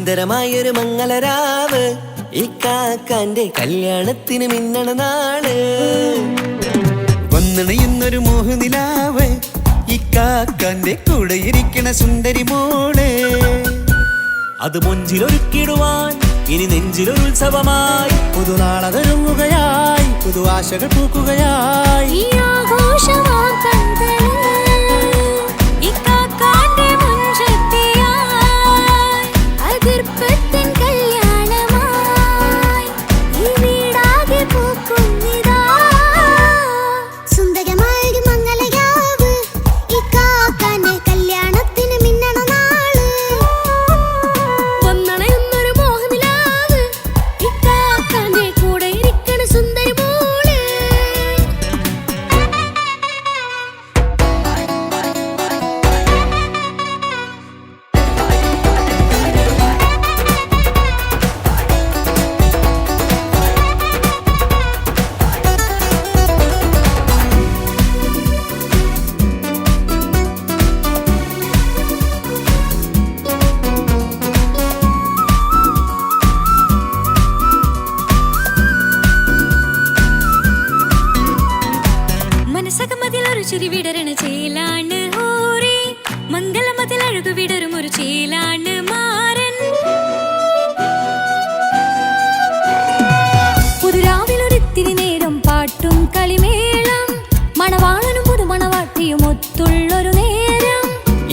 സുന്ദരമായൊരു മംഗളരാവ് ഇക്കാക്കാന്റെ കല്യാണത്തിന് മിന്നണ നാള്. വന്നണയുന്നൊരു മോഹനിലാവ് ഇക്കാക്കാന്റെ കൂടെ ഇരിക്കണ സുന്ദരി മോള്. അത് മൊഞ്ചിലൊരുക്കിടുവാൻ ഇനി നെഞ്ചിലൊരു ഉത്സവമായി പുതുനാളതൊരുങ്ങുകയായി പുതു ആശകൾ പൂക്കുകയായി. ചിരി വിടരണ ചേലാണ് ഹോറി മംഗളമതിൽ അഴകു വിടരും ഒരു ചേലാണ് മാരൻ. പുതുരാവിലൊരിത്തിരി നേരം പാട്ടും കളിമേളം മണവാളനും പുതുമണവാട്ടിയും ഒത്തുള്ളൊരു നേരം.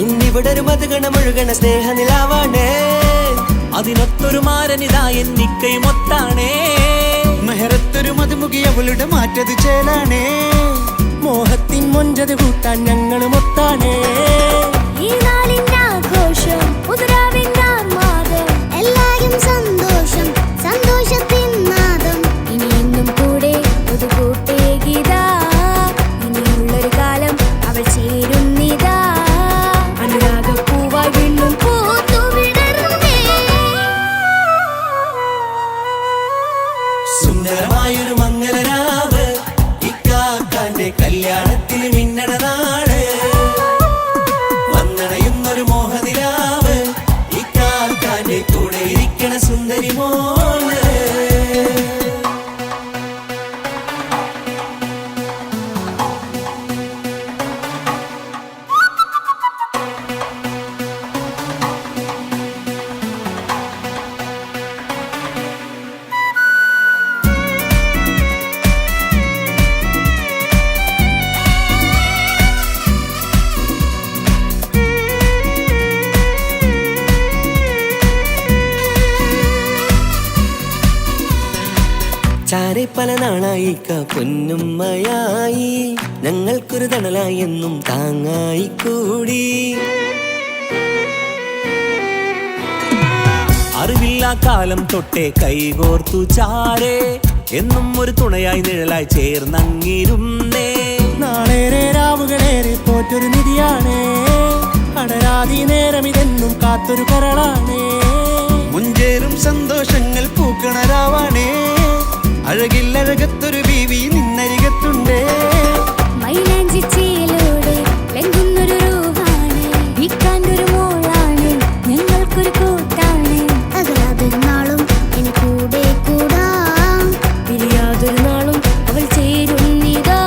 ഇന്നിവിടൊരു മധുഗണമൊഴുകണ സ്നേഹനിലാവാണ് അതിനൊത്തൊരു മാരനിതാ എന്നിക്കൈമൊത്താണേ. മെഹറത്തൊരു മധുമുഖി അവളുടെ മാറ്റത് ചേലാണേ. മോഹത്തിൻ മൊഞ്ചത് കൂട്ടാൻ ഞങ്ങളും ഒത്താണേ. ഈ നാളിന്റെ ആഘോഷം പുതുരാവിന്റെ ആർമാദം എല്ലാരും സന്തോഷം സന്തോഷത്തിൻ നാദം. ഇനി എന്നും കൂടെ പുതുകൂട്ടേ ഗീതാ ഇനിയുള്ളൊരു കാലം അവൾ ചേരുന്നിതാ. അനുരാഗപ്പൂവായി വീണ്ടും പൂത്തുവിടരുന്നേ. സുന്ദരമായൊരു മംഗളരാവ് ഇക്കാക്കാന്റെ കല്യാണത്തിന് മിന്നണ നാള്. വന്നണയുന്നൊരു മോഹനിലാവ് ഇക്കാക്കാന്റെ കൂടെ ഇരിക്കണ സുന്ദരി മോള്. ചാരെ പല നാളായിക്ക പൊന്നുമ്മയായി ഞങ്ങൾക്കൊരു തണലായി എന്നും താങ്ങായി കൂടി. അറിവില്ലാ കാലം തൊട്ടേ കൈകോർത്തു ചാരേ എന്നും ഒരു തുണയായി നിഴലായി ചേർന്നങ്ങിരുന്നേ. നാളേറെ രാവുകളേറെ പോറ്റൊരു നിധിയാണേ. അടരാതി നേരം ഇതെന്നും കാത്തൊരു കരളാണേ. മുഞ്ചേറും സന്തോഷങ്ങൾ പൂക്കണരാവാണേ. അഴകില്ലഴകത്തൊരു ബീവി നിന്നരികത്തുണ്ടേ. മൈലാഞ്ചി ചേലോടെ ലംഘുന്നൊരു റൂഹാണ് വിക്കാണ്ടൊരു മോളാണ് ഞങ്ങൾക്കൊരു കൂട്ടാണ്. അകലാതൊരു നാളും എന്നെ കൂടെ കൂടാം പിരിയാതൊരു നാളും അവൾ ചേരുന്നിതാ.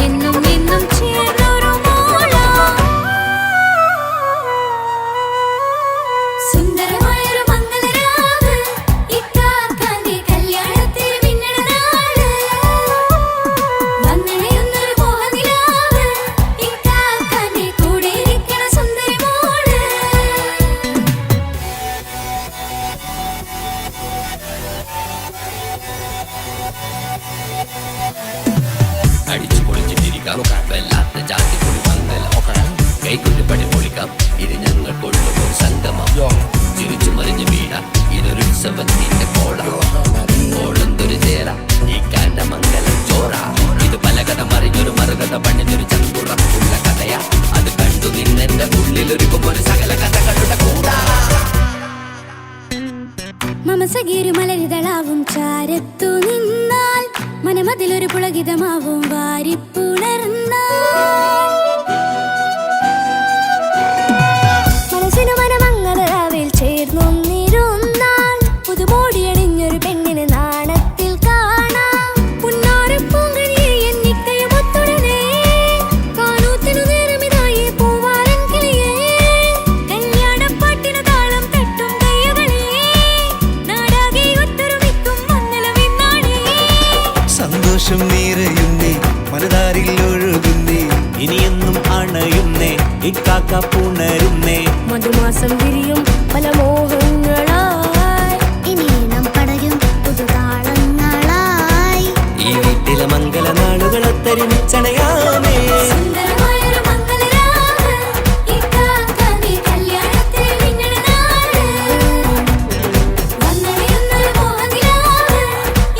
എന്നും എന്നും ചേർന്നൊരു മോളാ. സുന്ദരമായൊരു മംഗളരാവ് ഇക്കാക്കാന്റെ കല്യാണത്തിന് മിന്നണ നാള്. വന്നണയുന്നൊരു മോഹനിലാവ് ഇക്കാക്കാന്റെ കൂടെ ഇരിക്കണ സുന്ദരി മോള്. അടിച്ചു പൊളിച്ചിട്ടിരിക്കാം വല്ലാത്ത ജാതി പൊളി മംഗലം. കൈകൊണ്ട് പടി പൊളിക്കാം ഇത് ഞങ്ങൾ കൊണ്ടുപോകും സംഗമം. തിരിച്ചു മറിഞ്ഞ് വീഴാം ഇതൊരു ഉത്സവത്തിന്റെ കോളം. കോളന്തൊരു ചേര ഈ കാണ്ട മംഗലം ചോറ. ഇത് പലകഥ മറിഞ്ഞൊരു മറുകഥ പണിഞ്ഞൊരു ചങ്കുറപ്പുള്ള കഥയാ. അത് കണ്ടു നിന്നെന്റെ ഉള്ളിലൊരുക്കും ഒരു സകല കഥകളുടെ കൂടാ. മമസഗിരു മലരിതളാവും ചാരത്തു നിന്നാൽ മനമതിലൊരു പുളകിതമാവും വാരിപ്പുണർന്നാൽ. മനസ്സിനു മനമങ്ങതരാവിൽ നിറയുന്നേ മനതാരിൽ ഒഴുകുന്നേ ഇനിയെന്നും അണയുന്നേ ഇക്കാക്ക പുണരുന്നേ മധുമാസം വിരിയും പല മോഹങ്ങളായി ഇനി നാം പടരും പുതുതാളങ്ങളായി ഈ വീട്ടിലെ മംഗല നാളുകളൊത്തരിമിച്ചണയാമേ സുന്ദരമായൊരു മംഗളരാവ് ഇക്കാക്കാന്റെ കല്യാണത്തിൽ മിന്നണ നാട് വന്നണിയുന്നൊരു മോഹനിലാവ്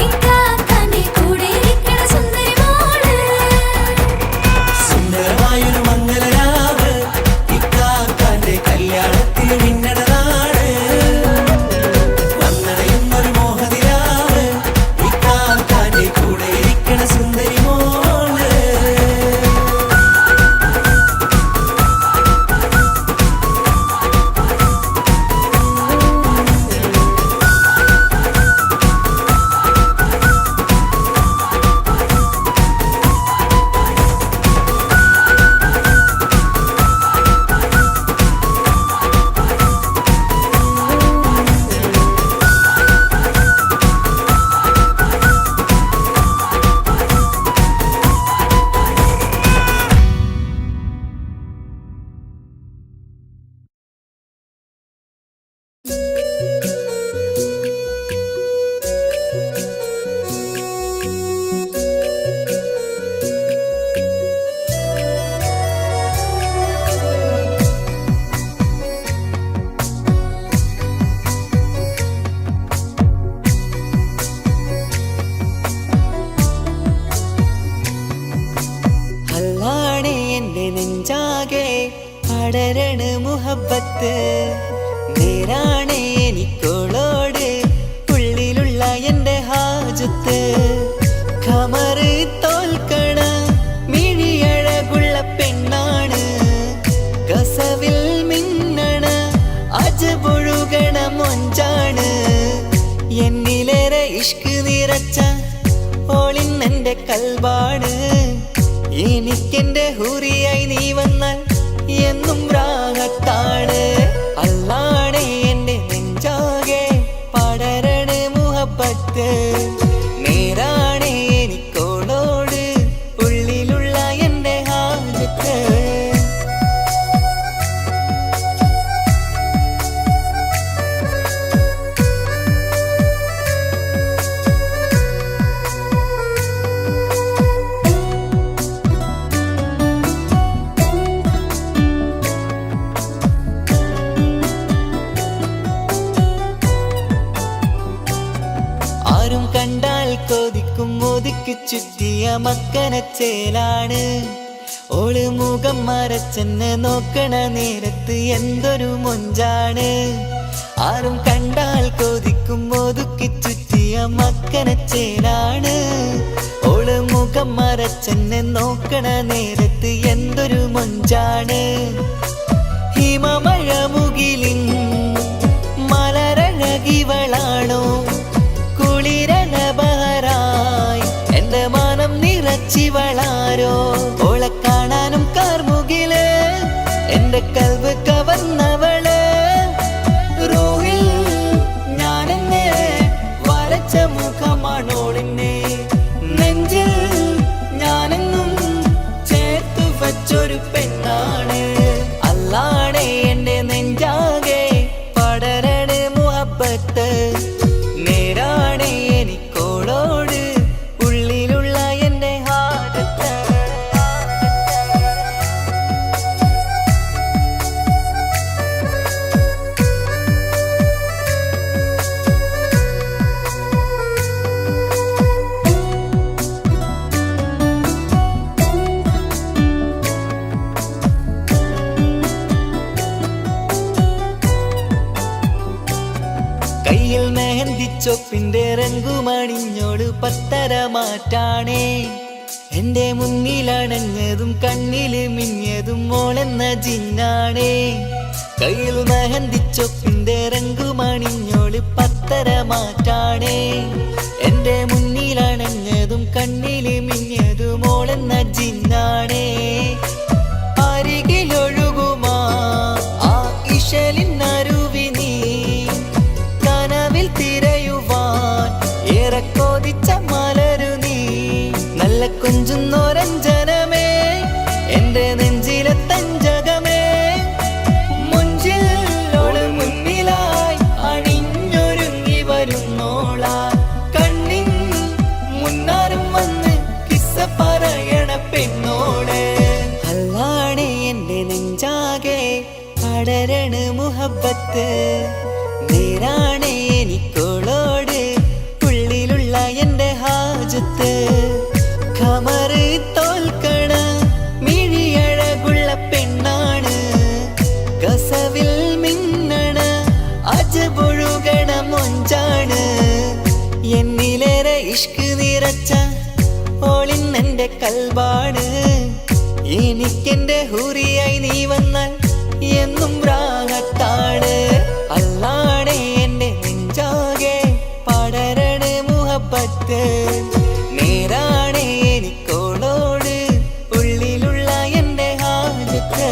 ഇക്കാക്കാന്റെ കൂടെ ഇരിക്കണ സുന്ദരി മോള് സുന്ദരമായൊരു മംഗലരാവ് ഇക്കാക്കാന്റെ കല്യാണത്തിൽ മിന്നണ നാട് വന്നണയുന്നൊരു മോഹനിലാവ് ഇക്കാക്കാന്റെ കൂടെ ഇരിക്കണ സുന്ദരി മോള് അല്ലാണേ എന്റെ നെഞ്ചാകെ പടരണ മുഹബത്ത് നേരാണേ എനിക്കോളോട് ഉള്ളിലുള്ള എന്റെ ഹാജത്ത് ഖമറ് തോൽക്കണ മിഴിയഴകുള്ള പെണ്ണാണ് കസവിൽ മിന്നണ അജപൊഴുകണ മൊഞ്ചാണ് എന്നിലേറെ ഇഷ്ക് നിറച്ച ഓളിന്നെന്റെ കൽബാണ് എനിക്കെന്റെ ഹൂറിയായി നീ വന്നാൽ എന്നും രാഗത്താണ് അല്ലാണേ എന്റെ നെഞ്ചാകെ പടരണ മുഹബത്ത് നേരാണേ എനിക്കോളോട് ഉള്ളിലുള്ള എന്റെ ഹാജത്ത് ആരും കണ്ടാൽ കൊതിക്കും ഒതുക്കി ചുറ്റിയ മക്കനച്ചേലാണ് ഓള് മുഖം മറച്ചെന്നെ നോക്കണ നേരത്ത് എന്തൊരു മൊഞ്ചാണ് ആരും കണ്ടാൽ കൊതിക്കും ഒതുക്കി ചുറ്റിയ മക്കനച്ചേലാണ് ഓള് മുഖം മറച്ചെന്നെ നോക്കണ നേരത്ത് എന്തൊരു മൊഞ്ചാണ് ഹിമമഴ മുകിലിൻ മലരഴകിവളാണോ കുളിരന ബഹറായി എന്റെ മാനം നിറച്ചിവളാരോ ഓളെ കാണാനും കാർമുകില് എന്റെ കൽവ് കവർന്നവള് റോഹിൽ ഞാനെന്നെ വരച്ച മുഖമാണോളിന്നെ നെഞ്ചിൽ ഞാനെന്നും ചേർത്തു വച്ചൊരു പെണ്ണാണ് അല്ലാണേ എന്റെ നെഞ്ചാകെ പടരണ മുഹബത്ത് നേരാണേ എനിക്കോളോട് ഉള്ളിലുള്ള എന്റെ ഹാജത്ത് കയ്യിൽ മെഹന്തിച്ചൊപ്പിന്റെ രംഗുമണിഞ്ഞോട് പത്തര മാറ്റാണേ എന്റെ മുന്നിലണഞ്ഞതും കണ്ണില് മിഞ്ഞതും മോളെന്ന ജിന്നാണേ കയ്യിൽ മെഹന്തിച്ചൊപ്പിന്റെ രംഗുമണിഞ്ഞോട് പത്തര മാറ്റാണേ എന്റെ മുന്നിലണഞ്ഞതും കണ്ണില് മിഞ്ഞതും മോളെന്ന ജിന്നാണേ അരികിലൊഴുകുമാ ആ ഇശലിനരുവി നീ കനവിൽ തിരയുവാൻ ഏറെ കൊതിച്ച മലരു നീ നല്ല കൊഞ്ചുന്നോരഞ്ജനമേ എന്റെ നെഞ്ചിലെ തഞ്ചകമേ മുഞ്ചിലോള് മുന്നിലായി അണിഞ്ഞൊരുങ്ങി വരുന്നോളാ കണ്ണിൻ മുന്നാരും വന്ന് കിസ്സ പറയണ പെണ്ണോട് അല്ലാണേ എന്റെ നെഞ്ചാകെ പടരണ മുഹബത്ത് നേരാണേ എനിക്കോളോട് ഉള്ളിലുള്ള എന്റെ ഹാജത്ത് ഖമറ് തോൽക്കണ മിഴിയഴകുള്ള പെണ്ണാണ് കസവിൽ മിന്നണ അജബൊഴുകണ മൊഞ്ചാണ് എന്നിലേറെ ഇഷ്ക് നിറച്ച ഓളിന്നെന്റെ കൽബാണ് എനിക്കെന്റെ ഹൂറിയായി നീ വന്നാൽ എന്നും രാഗത്താണ് അല്ലാണേ എന്റെ നെഞ്ചാകെ പടരണ മുഹബത്ത് നേരാണേ എനിക്കോളോട് ഉള്ളിലുള്ള എന്റെ ഹാജത്ത്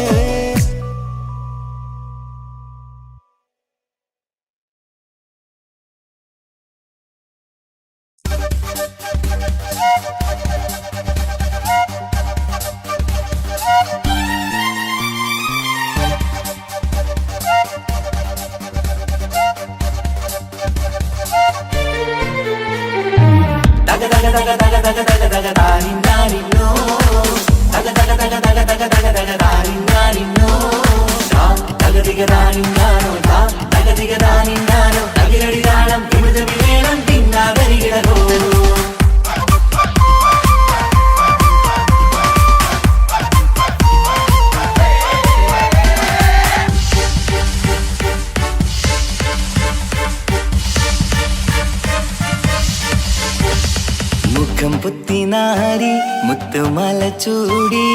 മുഖം പുത്തിനാരി മുത്തുമല ചൂടി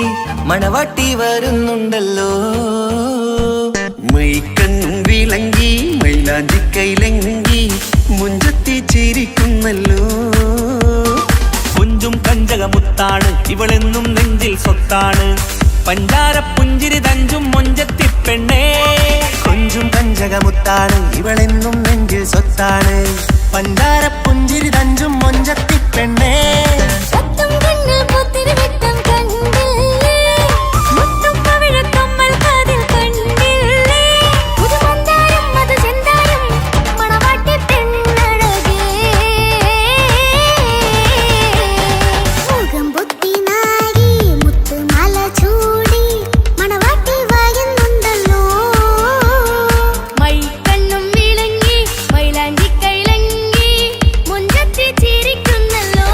മണവാട്ടി വരുന്നുണ്ടല്ലോ മൈക്കണ്ണും വിളങ്ങി മൈലാഞ്ചി കൈലങ്കി മുഞ്ചത്തി ചിരിക്കുന്നല്ലോ കുഞ്ചും കഞ്ചകമുത്താണ് ഇവളെന്നും നെഞ്ചിൽ സ്വത്താണ് പഞ്ചാര പുഞ്ചിരി തഞ്ചും മൊഞ്ചത്തി പെണ്ണേ കൊഞ്ചും കഞ്ചകമുത്താണ് ഇവളെന്നും നെഞ്ചിൽ സ്വത്താണ് പഞ്ചാര പുഞ്ചിരി തഞ്ചും മൊഞ്ചത്തി പെണ്ണേ സത്തും കണ്ണിൽ പുത്തിരി വെട്ടം കണ്ടില്ലേ മുത്തും പവിഴക്കമ്മൽ കാതിൽ കണ്ടില്ലേ പുതുമന്താരം മധു ചെന്താരം മണവാട്ടി പെണ്ണഴകേ മുഖം പൊത്തി നാരി മുത്തുമാല ചൂടി മണവാട്ടി വായുന്നുണ്ടല്ലോ മൈക്കണ്ണും വിളങ്ങി മൈലാഞ്ചി കൈലങ്ങി മുഞ്ചത്തി ചിരിക്കുന്നല്ലോ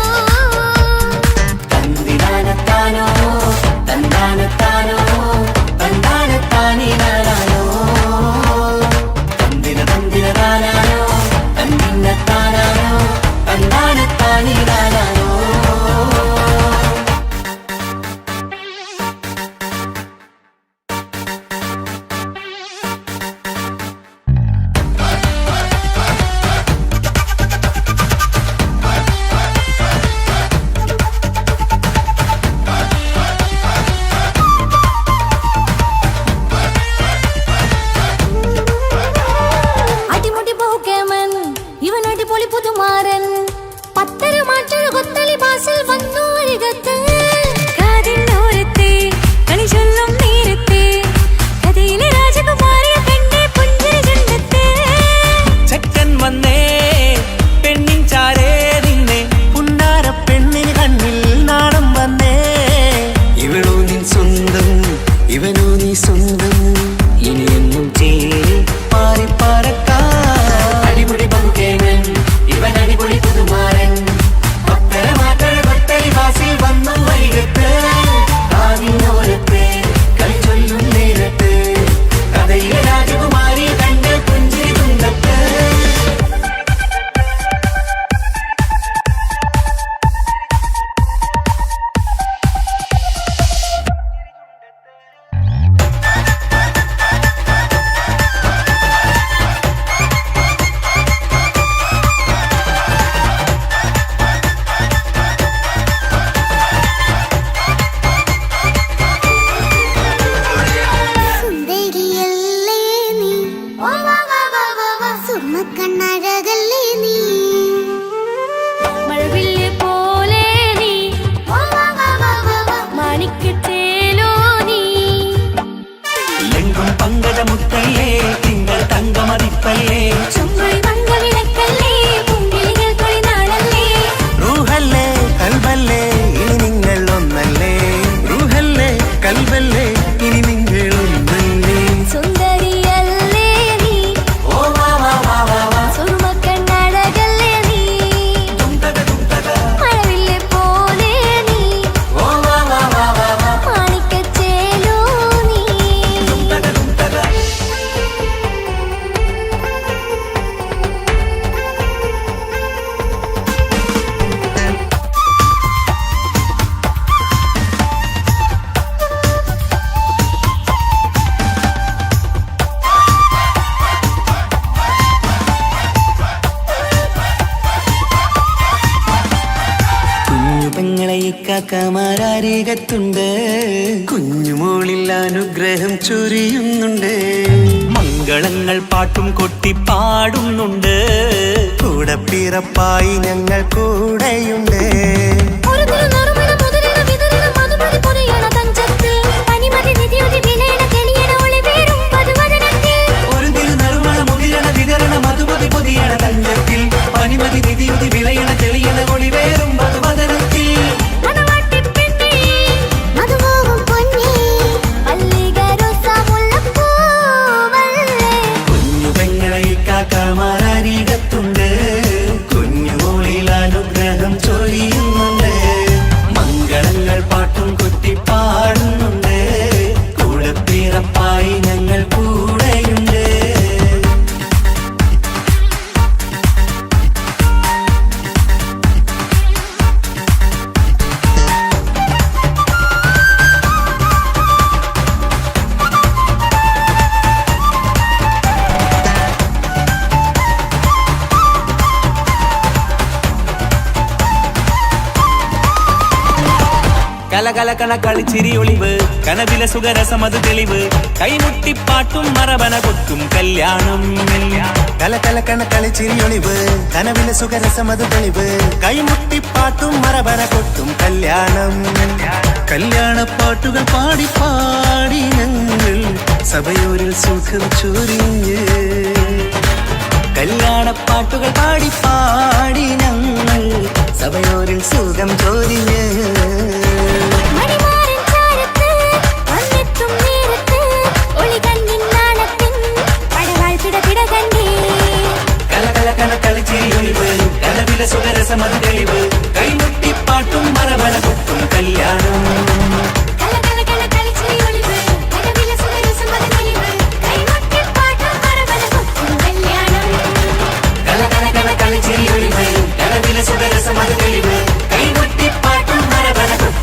കാക്കമാരരികത്തുണ്ട്. കുഞ്ഞുമോളിൽ അനുഗ്രഹം ചൊരിയുന്നുണ്ട്. മംഗളങ്ങൾ പാട്ടും കൊട്ടി പാടുന്നുണ്ട്. കൂടെ പിറപ്പായി ഞങ്ങൾ കൂടെയുണ്ട്. ഒരു തിരുനറുമണ മുതിരണ വിതരണ മധുമതി പൊരിയണ തഞ്ചത്തിൽ പനിമതി നിധിയുടെ വിലയണ തെളിയണ ഒളി വീഴും പതുവദനത്തിൽ. ഒരു തിരുനറുമണ മുതിരണ വിതരണ മധുമതി പൊതിയണ തഞ്ചത്തിൽ പനിമതി നിധിയുതി വിളയണ തെളിയണ ഒളിവേറും മധുവദനത്തിൽ. മണവാട്ടിപ്പെണ്ണേ, മധുപോകും പൊന്നേ, മല്ലികരോസാമുല്ലപ്പൂവല്ലേ. കുഞ്ഞു പെങ്ങളെ കാക്കമാരരികത്തുണ്ട്. കുഞ്ഞുമോളിൽ അനുഗ്രഹം ചൊരിയുന്നുണ്ട്. മംഗളങ്ങൾ പാട്ടും കൊട്ടി പാടുന്നുണ്ട്. കൂടെ പിറപ്പായി ഞങ്ങൾ കൂടെയുണ്ട്. കലകലകണ കളിച്ചിരി ഒളിവ് കനവിലെ സുഖരസമത് തെളിവ് കൈമുട്ടിപ്പാട്ടും മറവന കൊത്തും കല്യാണം. കലകലക്കണ കളിച്ചിരിയൊളിവ് കനവിലെ സുഖരസമത് തെളിവ് കൈമുട്ടിപ്പാട്ടും മറബന കൊട്ടും കല്യാണം. കല്യാണപ്പാട്ടുകൾ പാടി പാടി ഞങ്ങൾ സഭയോരിൽ സുഖം ചൊരിഞ്ഞ്. കല്യാണപ്പാട്ടുകൾ പാടി പാടി ഞങ്ങൾ സഭയോരിൽ സുഖം ചോദിഞ്ഞ്. മണിമാരൻ ചാരത്ത് വന്നെത്തും നേരത്ത് ഒളികണ്ണിൻ നാണത്തിൻ പടവാൾ പിടപിട കണ്ടേ. കലകലകണ കളിച്ചിരി ഒളിവ് കനവിലെ സുഖരസമത് തെളിവ് കൈമുട്ടിപ്പാട്ടും മറവന കൊത്തും കല്യാണം. കലകലകണ കളിച്ചിരി ഒളിവ് കനവിലെ സുഖരസമത് തെളിവ് കൈമുട്ടിപ്പാട്ടും മറവന കൊത്തും കല്യാണം. കലകലകണ കളിച്ചിരി ഒളിവ് കനവിലെ സുഖരസമത് തെളിവ് കൈമുട്ടിപ്പാട്ടും മറവന കൊത്തും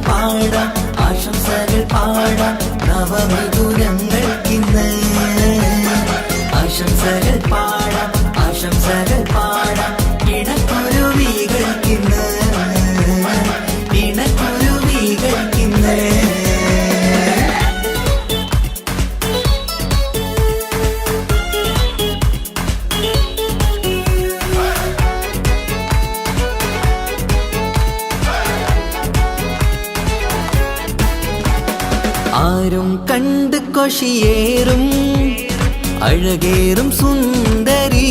പാടാം ആശംസകൾ പാടാം നവമിഥുനങ്ങൾക്കിന്ന് ആശംസകൾ പാടാം ആശംസകൾ പാടാം ഇണക്കുരുവികൾക്കിന്ന് ഇണക്കുരുവികൾക്കിന്ന് ആരും കണ്ട് കൊഷിയേറും അഴകേറും സുന്ദരി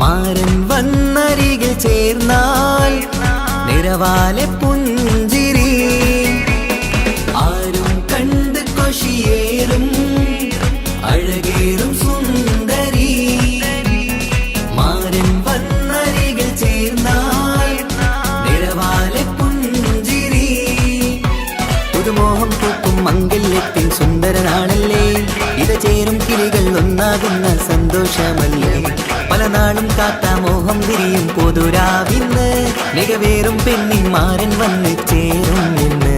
മാരൻ വന്നരികിൽ ചേർന്നാൽ നിറവാലെ പുഞ്ചിരി ആരും കണ്ട് കൊഷിയേറും അഴകേറും സുന്ദരി മാരൻ വന്നരികിൽ ചേർന്നാൽ നിറവാലെ പുഞ്ചിരി പുതുമോഹം പൂക്കും മംഗല്യത്തിൻ സുന്ദരനാണല്ലേ ഇത് ചേരും കിളികൾ ഒന്നാകുന്ന സന്തോഷമല്ലേ പല നാളും കാത്ത മോഹം വിരിയും പൊതുരാവിന്ന് മികവേറും പെണ്ണിന്മാരൻ വന്ന് ചേരും ഇന്ന്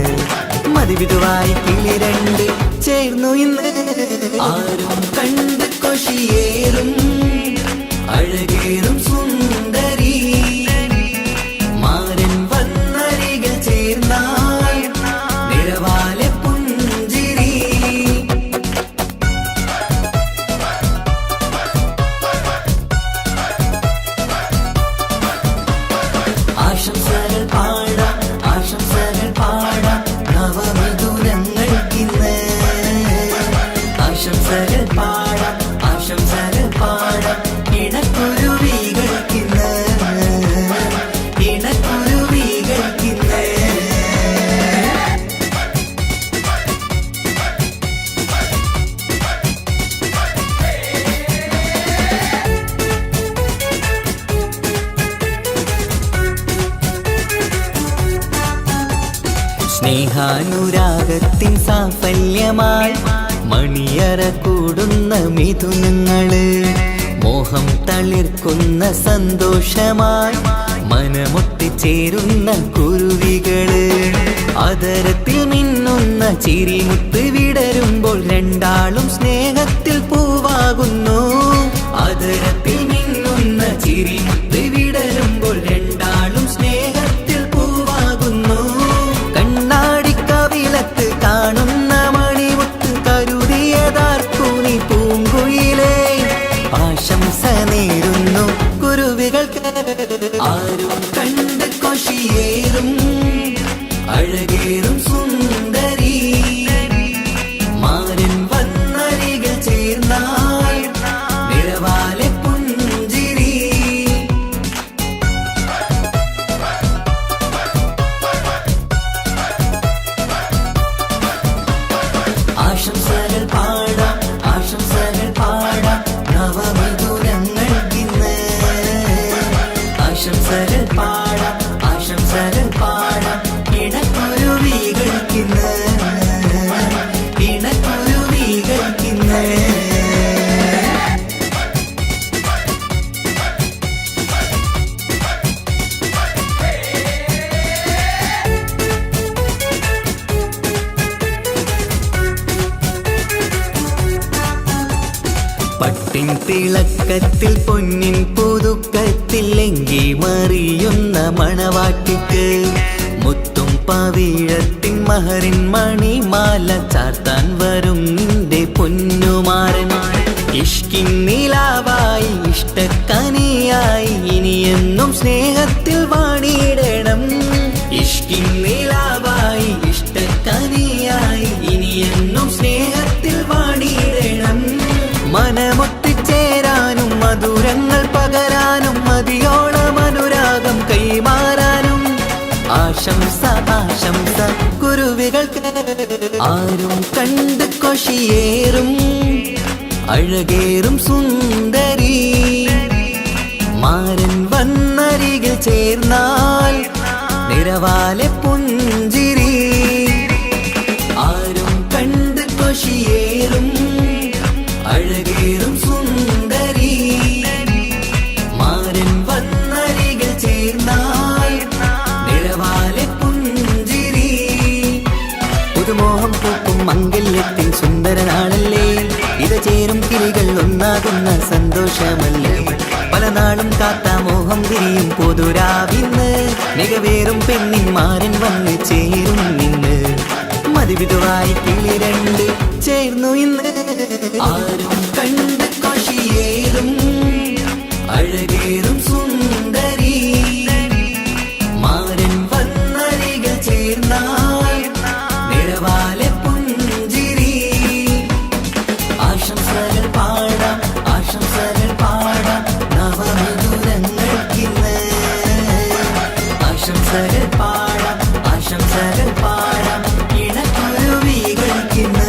മതിവിധുവായി കിളി രണ്ട് ചേർന്നു ഇന്ന് ആരും കണ്ട് കൊഷിയേറും അഴകേറും സുന്ദരി മാരൻ വന്നരികിൽ ചേർന്നാൽ നിറവാലെ പുഞ്ചിരി ആശംസകൾ പാടാം ആശംസകൾ പാടാം നവമിഥുനങ്ങൾക്കിന്ന് ആശംസകൾ പാടാം ആശംസകൾ പാടാം ഇണക്കുരുവികൾക്കിന്ന് ഇണക്കുരുവികൾക്കിന്ന് സ്നേഹാനുരാഗത്തിൻ സാഫല്യമായി മണിയറ കൂടുന്ന മിഥുനങ്ങള് മോഹം തളിർക്കുന്ന സന്തോഷമായി മനമൊട്ടിച്ചേരുന്ന കുരുവികള് അതരത്തിൽ മിന്നുന്ന ചിരിമുത്ത് വിടരുമ്പോൾ രണ്ടാളും സ്നേഹത്തിൽ പൂവാകുന്നു അതരത്തിൽ മിന്നുന്ന ചിരിമുത്ത് വിടരുമ്പോൾ രണ്ടാളും സ്നേഹത്തിൽ പൂവാകുന്നു കണ്ണാടിക്കവിലത്ത് കാണുന്ന മണിമുത്ത് കരുതിയതാർക്കൂനി പൂങ്കുയിലേ ആശംസ നേരുന്നു കുരുവികൾക്ക് ആരും കണ്ട് കൊഷിയേറും അഴകേറും സുന്ദരി മാരൻ വന്നരികിൽ ചേർന്നാൽ നിറവാലെ പുഞ്ചിരി ആശംസകൾ പാടാം ആശംസകൾ പാടാം നവമിഥുനങ്ങൾക്കിന്ന് ആശംസകൾ പാടാം ആശംസകൾ പാടാം ഇണക്കുരുവികൾക്കിന്ന് ഇണക്കുരുവികൾക്കിന്ന് പട്ടിൻ തിളക്കത്തിൽ പൊന്നിൻ പുതുക്കത്തിൽ എങ്കി മറിയുന്ന മണവാട്ടിക്ക് മുത്തും പവിഴത്തിൻ മഹറിൻ മണിമാല ചാർത്താൻ വരും നിന്റെ പൊന്നുമാരൻ ഇഷ്കിൻ നിലാവായി ഇഷ്ടക്കനിയായി ഇനിയെന്നും സ്നേഹത്തിൽ വാണിയിടണം ഇഷ്കിൻ നിലാവായി ഇഷ്ടക്കനിയായി ഇനിയെന്നും സ്നേഹത്തിൽ വാണിയിടണം മനമൊട്ടിച്ചേരാനും മധുരങ്ങൾ പകരാനും മതിയോളം അനുരാഗം കൈമാറാനും ആശംസ ആശംസ കുരുവികൾക്ക് ആരും കണ്ട് കൊഷിയേറും അഴകേറും സുന്ദരി മാരൻ വന്നരികിൽ ചേർന്നാൽ നിറവാലെ പുഞ്ചിരി ആരും കണ്ട് കൊഷിയേറും അഴകേറും സുന്ദരി മാരൻ വന്നരികിൽ ചേർന്നാൽ നിറവാലെ പുഞ്ചിരി സുന്ദരനാളല്ലേ ഇത് ചേരും കിളികൾ ഒന്നാകുന്ന സന്തോഷമല്ലേ പല നാളും കാത്ത മോഹം തിരിയും പൊതുരാവിന്ന് മികവേറും പെണ്ണിൻ മാരൻ വന്ന് ചേരും ഇന്ന് മതിവിധുവായി കിളി രണ്ട് ചേർന്നു ഇന്ന് ആരും കണ്ട് കൊഷിയേറും അഴകേറും സുന്ദരി മാരൻ വന്നരികൾ ചേർന്നാൽ നിറവാലെ പുഞ്ചിരി ആശംസകൾ പാടാം നവമധുരങ്ങൾക്കിന്ന് ആശംസകൾ പാടാം ഇണക്കുരുവികൾക്കിന്ന്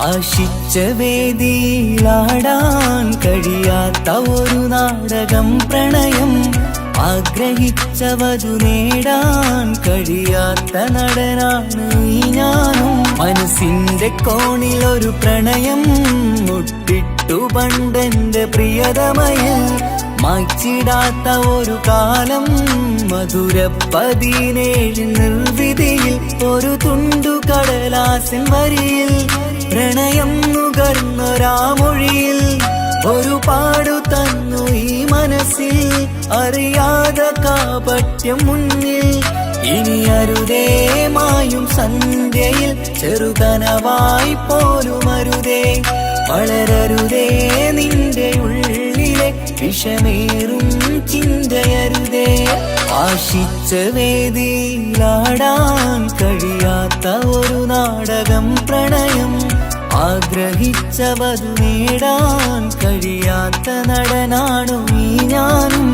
ആശിച്ച വേദിയിലാടാൻ കഴിയാത്ത ഒരു നാടകം പ്രണയം ആഗ്രഹിച്ചവതു നേടാൻ കഴിയാത്ത നടനാണ് ഈ ഞാനും മനസ്സിന്റെ കോണിൽ ഒരു പ്രണയം മുട്ടിട്ടു പണ്ടെന്റെ പ്രിയതമയിൽ മായ്ച്ചിടാത്ത ഒരു കാലം മധുര 17 നിർവിധിയിൽ ഒരു തുണ്ടു കടലാസിൻ വരിയിൽ പ്രണയം നുകർന്നൊരാമൊഴിയിൽ ഒരു പാടു തന്നു ഈ മനസ്സിൽ അറിയാതെ കാപട്യം മുന്നിൽ ഇനി അരുതേ മായും സന്ധ്യയിൽ ചെറുകനവായി പോലും അരുതേ വളരരുതേ നിന്റെ ഉള്ളിലെ വിഷമേറും ചിന്തയരുതേ ആശിച്ച വേദിയിലാടാൻ കഴിയാത്ത ഒരു നാടകം പ്രണയം ആഗ്രഹിച്ചവതു നേടാൻ കഴിയാത്ത നടനാണു ഈ ഞാനും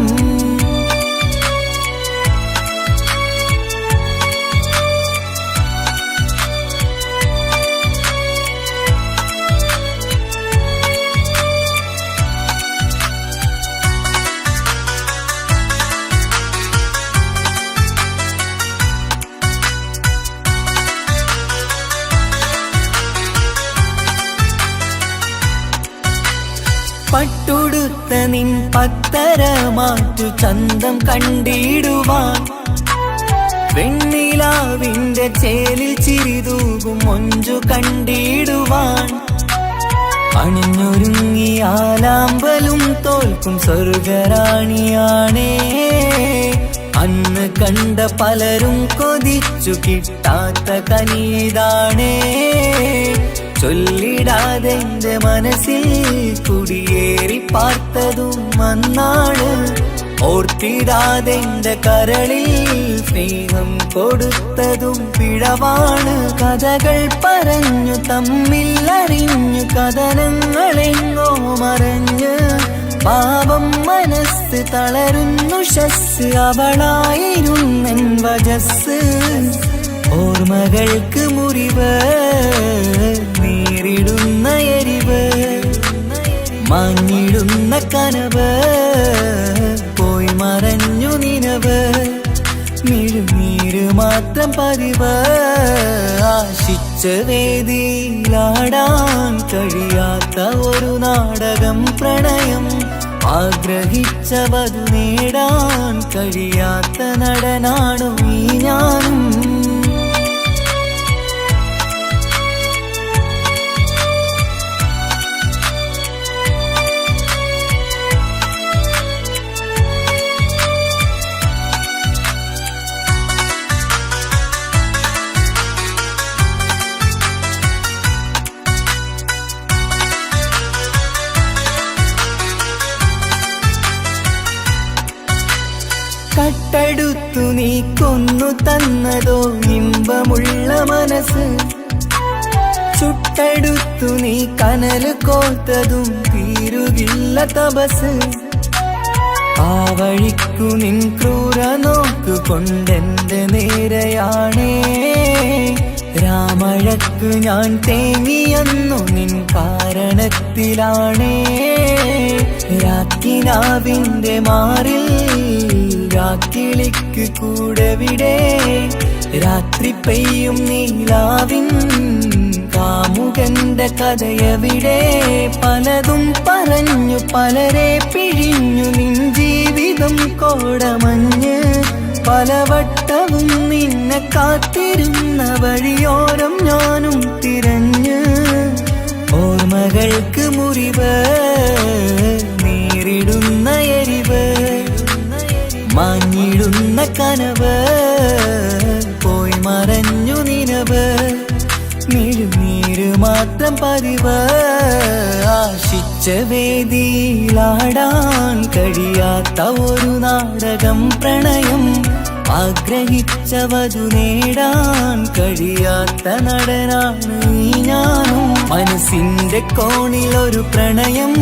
പട്ടുടുത്ത നിൻ പത്തര മാറ്റു ചന്തം കണ്ടിടുവാൻ വെണ്ണിലാവിന്റെ ചേലിൽ ചിരിതൂകും മൊഞ്ചു കണ്ടിടുവാൻ അണിഞ്ഞൊരുങ്ങിയാലാമ്പലും തോൽക്കും സ്വർഗറാണിയാണേ അന്ന് കണ്ട പലരും കൊതിച്ചു കിട്ടാത്ത കനീതാണേ ചൊല്ലിടാതെ എന്റെ മനസ്സിൽ കുടിയേറി പാർത്തതും അന്നാണ് ഓർത്തിടാതെ എന്റെ കരളിൽ സ്നേഹം കൊടുത്തതും പിഴവാണ് കഥകൾ പറഞ്ഞു തമ്മിൽ അറിഞ്ഞു കഥനങ്ങളെങ്ങോ മറഞ്ഞ് പാപം മനസ്സ് തളരുന്നു ശസ് അവളായിരുന്നെൻ വജസ് ഓർമ്മകൾക്ക് മുറിവ് നേരിടുന്ന എരിവ് മാഞ്ഞിടുന്ന കനവ് പോയി മറഞ്ഞു നിനവ് മിഴുനീര് മാത്രം പതിവ് ആശിച്ച വേദിയിലാടാൻ കഴിയാത്ത ഒരു നാടകം പ്രണയം ആഗ്രഹിച്ചവതു നേടാൻ കഴിയാത്ത നടനാണു ഈ ഞാനും കട്ടെടുത്തു നീ കൊന്നു തന്നതോ ഇമ്പമുള്ള മനസ്സ്, ചുട്ടെടുത്തു നീ കനല് കോർത്തതും തീരുകില്ല തപസ്. ആ വഴിക്കു നിൻ ക്രൂര നോക്കു കൊണ്ടെന്റെ നേരെയാണേ, രാമഴക്ക് ഞാൻ തേങ്ങിയെന്നു നിൻ കാരണത്തിലാണേ. രാക്കിനാവിന്റെ മാറിൽ രാക്കിളിക്ക് കൂടെവിടെ, രാത്രി പെയ്യും നീലാവിൻ കാമുകന്റെ കഥയവിടെ. പലതും പറഞ്ഞു പലരെ പിഴിഞ്ഞു നിൻ ജീവിതം കോടമഞ്ഞ്, പലവട്ടവും നിന്നെ കാത്തിരുന്ന വഴിയോരം ഞാനും തിരഞ്ഞ്. ഓർമ്മകൾക്ക് മുറിവ് നേരിടുന്ന എരിവ്, മാഞ്ഞിടുന്ന കനവ് പോയി മറഞ്ഞു നിനവ്. നീര് മാത്രം പതിവ്, ആശിച്ച വേദിയിലാടാൻ കഴിയാത്ത ഒരു നാടകം പ്രണയം. ആഗ്രഹിച്ച വധു നേടാൻ കഴിയാത്ത നടനാണ് ഈ ഞാനും. മനസ്സിന്റെ കോണിൽ ഒരു പ്രണയം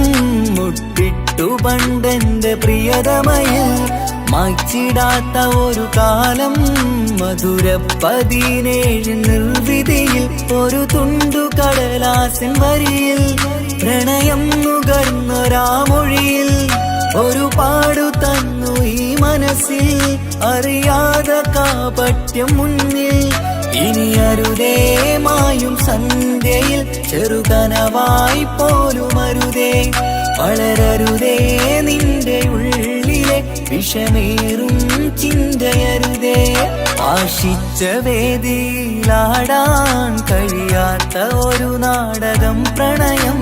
മുട്ടിട്ടു പണ്ടെന്റെ പ്രിയതമയിൽ, മായ്ച്ചിടാത്ത ഒരു കാലം മധുര 17 നിർവിധിയിൽ. ഒരു തുണ്ടു കടലാസിൻ വരിയിൽ പ്രണയം നുകർന്നൊരാമൊഴിയിൽ, ഒരു പാടു തന്നു ഈ മനസ്സിൽ അറിയാതെ കാപട്യം മുന്നിൽ. ഇനി അരുതേ മായും സന്ധ്യയിൽ ചെറുകനവായി പോലും അരുതേ, വളരരുതേ നിന്റെ ഉള്ളിലെ വിഷമേറും ചിന്തയരുതേ. ആശിച്ച വേദിയിലാടാൻ കഴിയാത്ത ഒരു നാടകം പ്രണയം,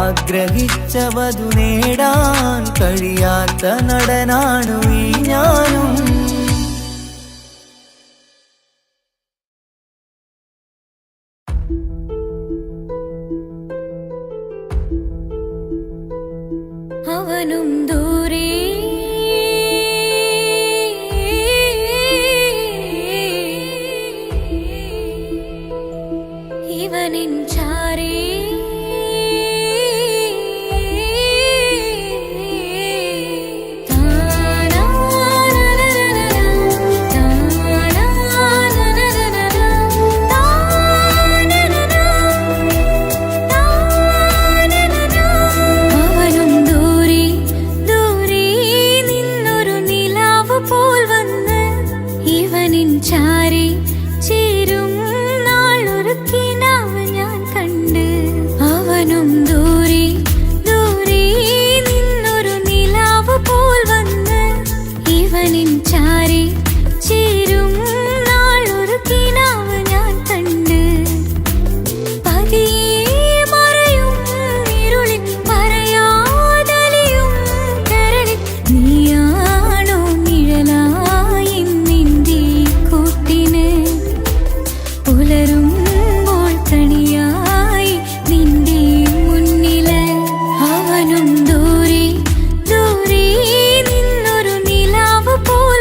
ആഗ്രഹിച്ച വധു നേടാൻ കഴിയാത്ത നടനാണു ഈ ഞാനും. അവനും ദൂരെ ഇവനിൻ ചാരേ, ചാരി ചേരും നാളൊരു കിനാവ് ഞാൻ കണ്ട്. അവനും ദൂരെ ദൂരെ നിന്നൊരു നിലാവ് പോൽ വന്ന്, ഇവനിൻ ചാരി ചേരും നാളൊരു കിനാവ് ഞാൻ കണ്ട്. പതിയെ മറയും ഇരുളിൽ പറയാതലിയും കരളിൽ, നീയാണോ നിഴലായി നിന്റെ കൂട്ടിന്, പുലരുമ്പോൾ കണിയായി നിന്റെ മുന്നില്. അവനും ദൂരെ ദൂരെ നിന്നൊരു നിലാവ് പോൽ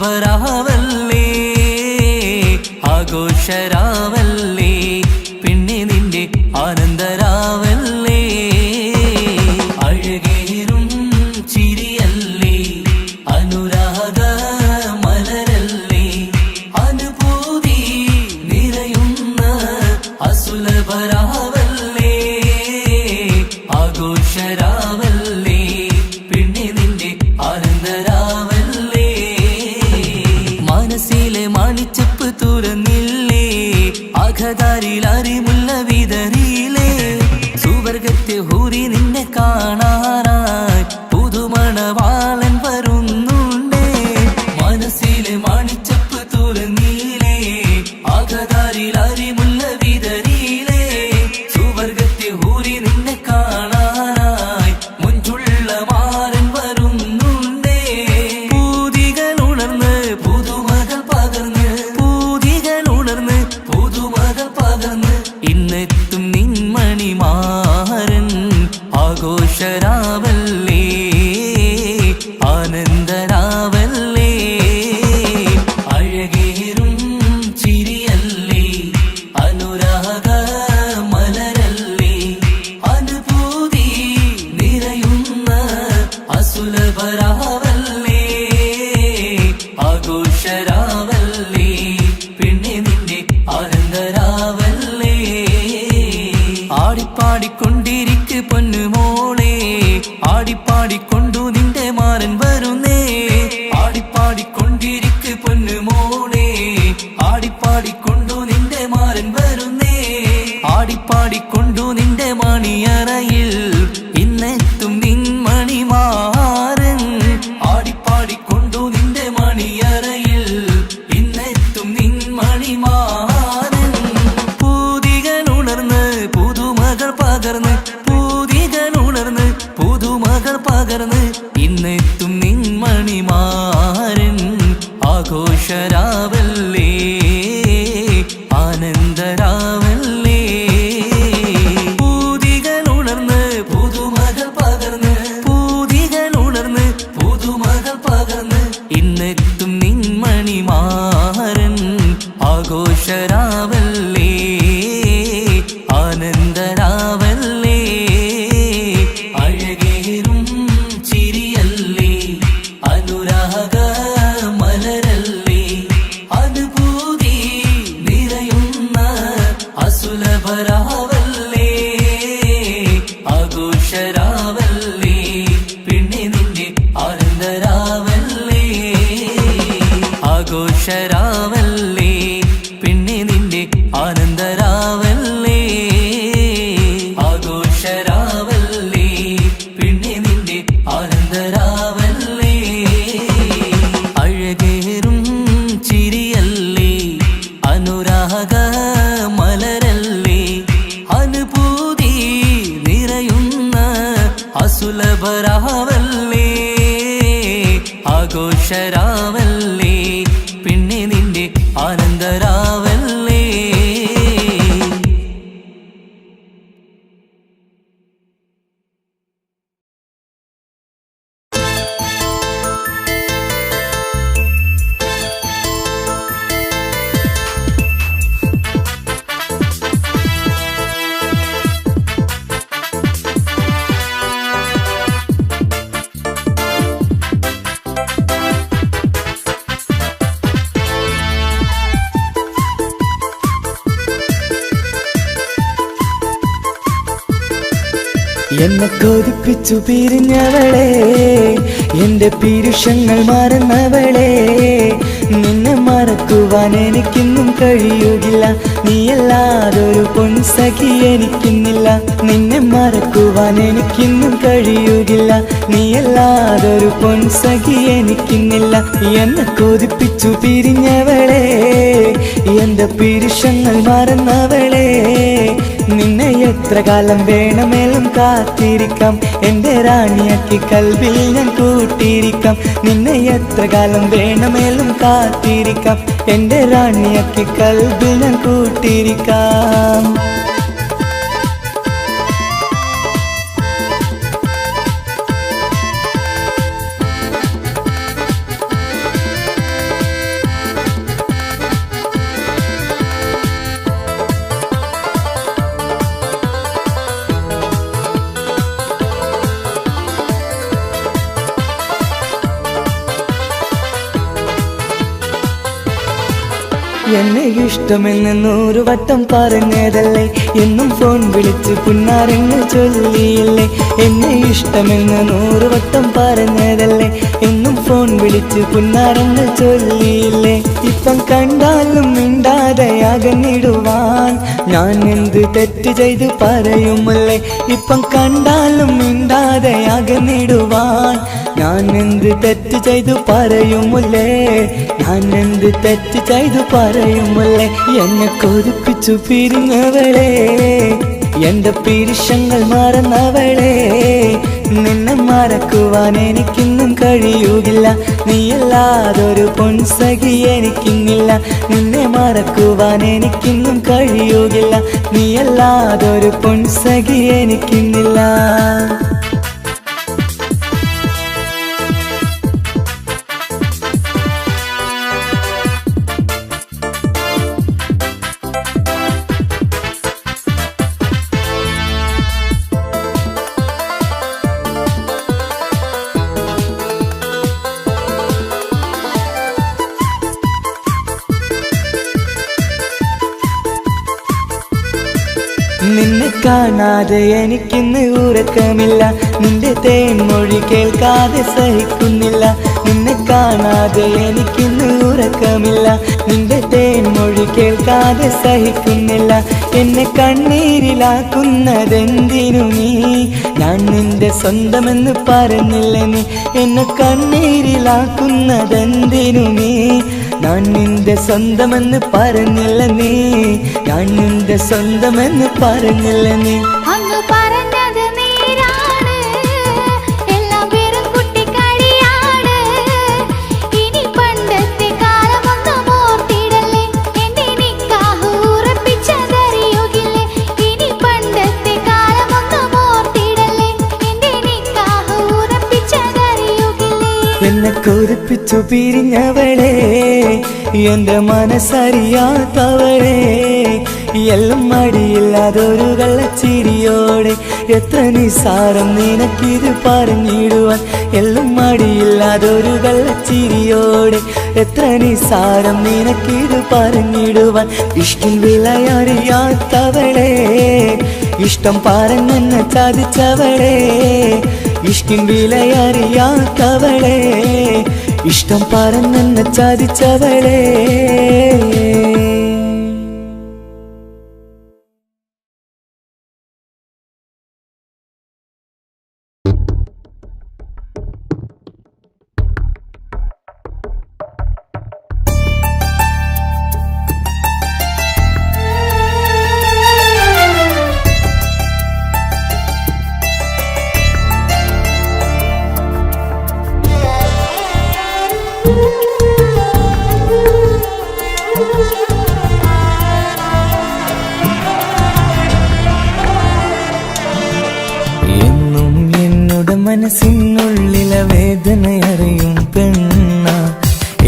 അസുലഭരാവല്ലേ ആഘോഷരാവല്ലേ പിന്നെ നിന്റെ ആനന്ദരാവല്ലേ അഴകേറും ചിരിയല്ലേ അനുരാഗ മലരല്ലേ അനുഭൂതി നിറയുന്ന അസുലഭരാവല്ലേ ആഘോഷരാവല്ലേ പിന്നെ നിന്റെ ആനന്ദരാവല്ലേ മനസ്സിലെ മാണിച്ചപ്പ് തുറന്നില്ലേ അഖദാരിൽ അറിമുള്ള വിതറിയില്ലേ സുവർഗത്തെ ഹൂറി നിന്നെ കാണാനായി പുതുമണവാളൻ വരുന്നുണ്ടേ മനസ്സിലെ മാണിച്ചപ്പ് തുറന്നില്ലേ അഖദാരിൽ അറിമുള്ള വിതറിയില്ലേ സുവർഗത്തെ ഹൂറി നിന്നെ കാണാനായി മുഞ്ചുള്ള മാരൻ വരുന്നുണ്ടേ പൂതികൾ ഉണർന്ന് പുതുമകൾ പകർന്ന് പൂതികൾ ഉണർന്ന് പുതുമകൾ പകർന്ന് ഇന്നെത്തും നിൻമണിമാരൻ ആഘോഷരാവല്ലേ ആനന്ദരാവല്ലേ അഴകേറും ചിരിയല്ലേ അനുരാഗ മലരല്ലേ അനുഭൂതി നിറയുന്ന അസുലഭരാവല്ലേ ആഘോഷരാവല്ലേ പിന്നെ നിന്റെ ആനന്ദരാവല്ലേ ആടിപ്പാടിക്കൊണ്ടിരിക്ക് പൊന്നുമോളെ ആടിപ്പാടിക്കൊണ്ടു നിന്റെ മാരൻ വരുന്നേ ആടിപ്പാടിക്കൊണ്ടിരിക്ക് പൊന്നുമോളെ ആടിപ്പാടിക്കൊണ്ടു നിന്റെ മാരൻ വരുന്നേ ആടിപ്പാടിക്കൊണ്ടു നിന്റെ മണിയറയിൽ ഇന്നെത്തും നിൻമണിമാരൻ ആടിപ്പാടിക്കൊണ്ടു നിന്റെ മണിയറയിൽ ഇന്നെത്തും നിൻമണിമാരൻ പൂതികൾ ഉണർന്ന് പുതുമകൾ പകർന്ന് പൂതികൾ ഉണർന്ന് പുതുമകൾ പകർന്ന് ഇന്നെത്തും നിൻമണിമാരൻ ആഘോഷരാവല്ലേ ആനന്ദരാവല്ലേ പൂതികൾ ഉണർന്ന് പുതുമകൾ പകർന്ന് പൂതികൾ ഉണർന്ന് പുതുമകൾ പകർന്ന് ഇന്നെത്തും നിൻമണിമാരൻ ആഘോഷരാവല്ലേ ആനന്ദരാവല്ലേ അഴകേറും ചിരിയല്ലേ അനുരാഗ മലരല്ലേ അനുഭൂതി നിറയുന്ന അസുലഭരാവല്ലേ ആഘോഷരാവല്ലേ പിന്നെ നിന്റെ ആനന്ദരാവല്ലേ ആഘോഷരാവല്ലേ പിന്നെ നിന്റെ ആനന്ദരാവല്ലേ ആഘോഷരാവല്ലേ പിന്നെ നിന്റെ ആനന്ദരാവല്ലേ അഴകേറും ചിരിയല്ലേ അനുരാഗ മലരല്ലേ അനുഭൂതി നിറയുന്ന അസുലഭരാവല്ലേ ആഘോഷരാവല്ലേ പിന്നെ നിന്റെ ആനന്ദരാവല്ലേ എന്നെ കൊതിപ്പിച്ചു പിരിഞ്ഞവളെ എന്റെ പീരുഷങ്ങൾ മറന്നവളെ നിന്നെ മറക്കുവാൻ എനിക്കിന്നും കഴിയുകില്ല നീയല്ലാതൊരു പൊൻസഖി എനിക്കിന്നില്ല നിന്നെ മറക്കുവാൻ എനിക്കിന്നും കഴിയുകില്ല നീയല്ലാതൊരു പൊൻസഖി എനിക്കിന്നില്ല എന്നെ കൊതിപ്പിച്ചു പിരിഞ്ഞവളെ എന്റെ പീരുഷങ്ങൾ മറന്നവളെ നിന്നെ എത്ര കാലം വേണമെങ്കിലും കാത്തിരിക്കാം എന്റെ റാണിയാക്കി കൽവിൽ ഞാൻ കൂട്ടിയിരിക്കാം നിന്നെ എത്ര കാലം വേണമെങ്കിലും കാത്തിരിക്കാം എന്റെ റാണിയാക്കി കൽവിൽ ഞാൻ കൂട്ടിയിരിക്കാം എന്നെ ഇഷ്ടമെന്ന് 100 വട്ടം പറഞ്ഞതല്ലേ, എന്നും ഫോൺ വിളിച്ച് പുന്നാരങ്ങൾ ചൊല്ലിയില്ലേ. എന്നെ ഇഷ്ടമെന്ന് 100 വട്ടം പറഞ്ഞതല്ലേ, എന്നും ഫോൺ വിളിച്ച് പുന്നാരങ്ങൾ ചൊല്ലിയില്ലേ. ഇപ്പം കണ്ടാലും മിണ്ടാതെ അകന്നിടുവാൻ ഞാൻ എന്ത് തെറ്റ് ചെയ്ത് പറയുമല്ലേ. ഇപ്പം കണ്ടാലും മിണ്ടാതെ അകന്നിടുവാൻ ഞാൻ എന്ത് തെറ്റ് ചെയ്തു പറയുമല്ലേ. ഞാൻ എന്ത് തെറ്റ് ചെയ്തു പറയുമല്ലേ. എന്നെ കൊതിപ്പിച്ചു പിരിഞ്ഞവളെ, എന്റെ പിരിശങ്ങൾ മറന്നവളെ. നിന്നെ മറക്കുവാൻ എനിക്കിന്നും കഴിയുകില്ല, നീയല്ലാതൊരു പൊൻസഖി എനിക്കിന്നില്ല. നിന്നെ മറക്കുവാൻ എനിക്കിന്നും കഴിയുകില്ല, നീയല്ലാതൊരു പൊൻസഖി എനിക്കിന്നില്ല. നിന്നെ കാണാതെ എനിക്കിന്ന് ഉറക്കമില്ല, നിന്റെ തേൻമൊഴി കേൾക്കാതെ സഹിക്കുന്നില്ല. നിന്നെ കാണാതെ എനിക്കിന്ന് ഉറക്കമില്ല, നിന്റെ തേൻമൊഴി കേൾക്കാതെ സഹിക്കുന്നില്ല. എന്നെ കണ്ണീരിലാക്കുന്നതെന്തിനു നീ, ഞാൻ നിന്റെ സ്വന്തമെന്ന് പറഞ്ഞില്ല നീ. എന്നെ കണ്ണീരിലാക്കുന്നതെന്തിനു നീ, ഞാൻ നിന്റെ സ്വന്തമെന്ന് പറഞ്ഞില്ല നീ. ഞാൻ നിന്റെ സ്വന്തമെന്ന് പറഞ്ഞില്ല നീ. അന്ന് പറഞ്ഞത് നേരാണ്, എല്ലാം വെറും കുട്ടിക്കളിയാണ്. ഇനി പണ്ടത്തെ കാലമൊന്നും ഓർത്തിടല്ലേ, എന്റെ നിക്കാഹ് ഉറപ്പിച്ചതറിയുകില്ലേ. ഇനി പണ്ടത്തെ കാലമൊന്നും ഓർത്തിടല്ലേ, എന്റെ നിക്കാഹ് ഉറപ്പിച്ചതറിയുകില്ലേ. എന്നെ കൊതിപ്പിച്ചു പിരിഞ്ഞവളെ, എന്റെ മനസ്സറിയാത്തവളെ. എല്ലാം മടിയില്ലാതൊരു കള്ളച്ചിരിയോടെ, എത്ര നിസാരം നിനക്കിത് പറഞ്ഞിടുവാൻ. എല്ലാം മടിയില്ലാതൊരു കള്ളച്ചിരിയോടെ, എത്ര നിസാരം നിനക്കിത് പറഞ്ഞിടുവാൻ. ഇഷ്ടം വിലയറിയാത്തവളെ, ഇഷ്ടം പറഞ്ഞെന്നെ ചതിച്ചവളെ. ഇഷ്കിൻ വിലയറിയാത്തവളെ, ഇഷ്ടം പറഞ്ഞെന്നെ ചതിച്ചവളെ. മനസ്സിനുള്ളിലെ വേദനയറിയും പെണ്ണ,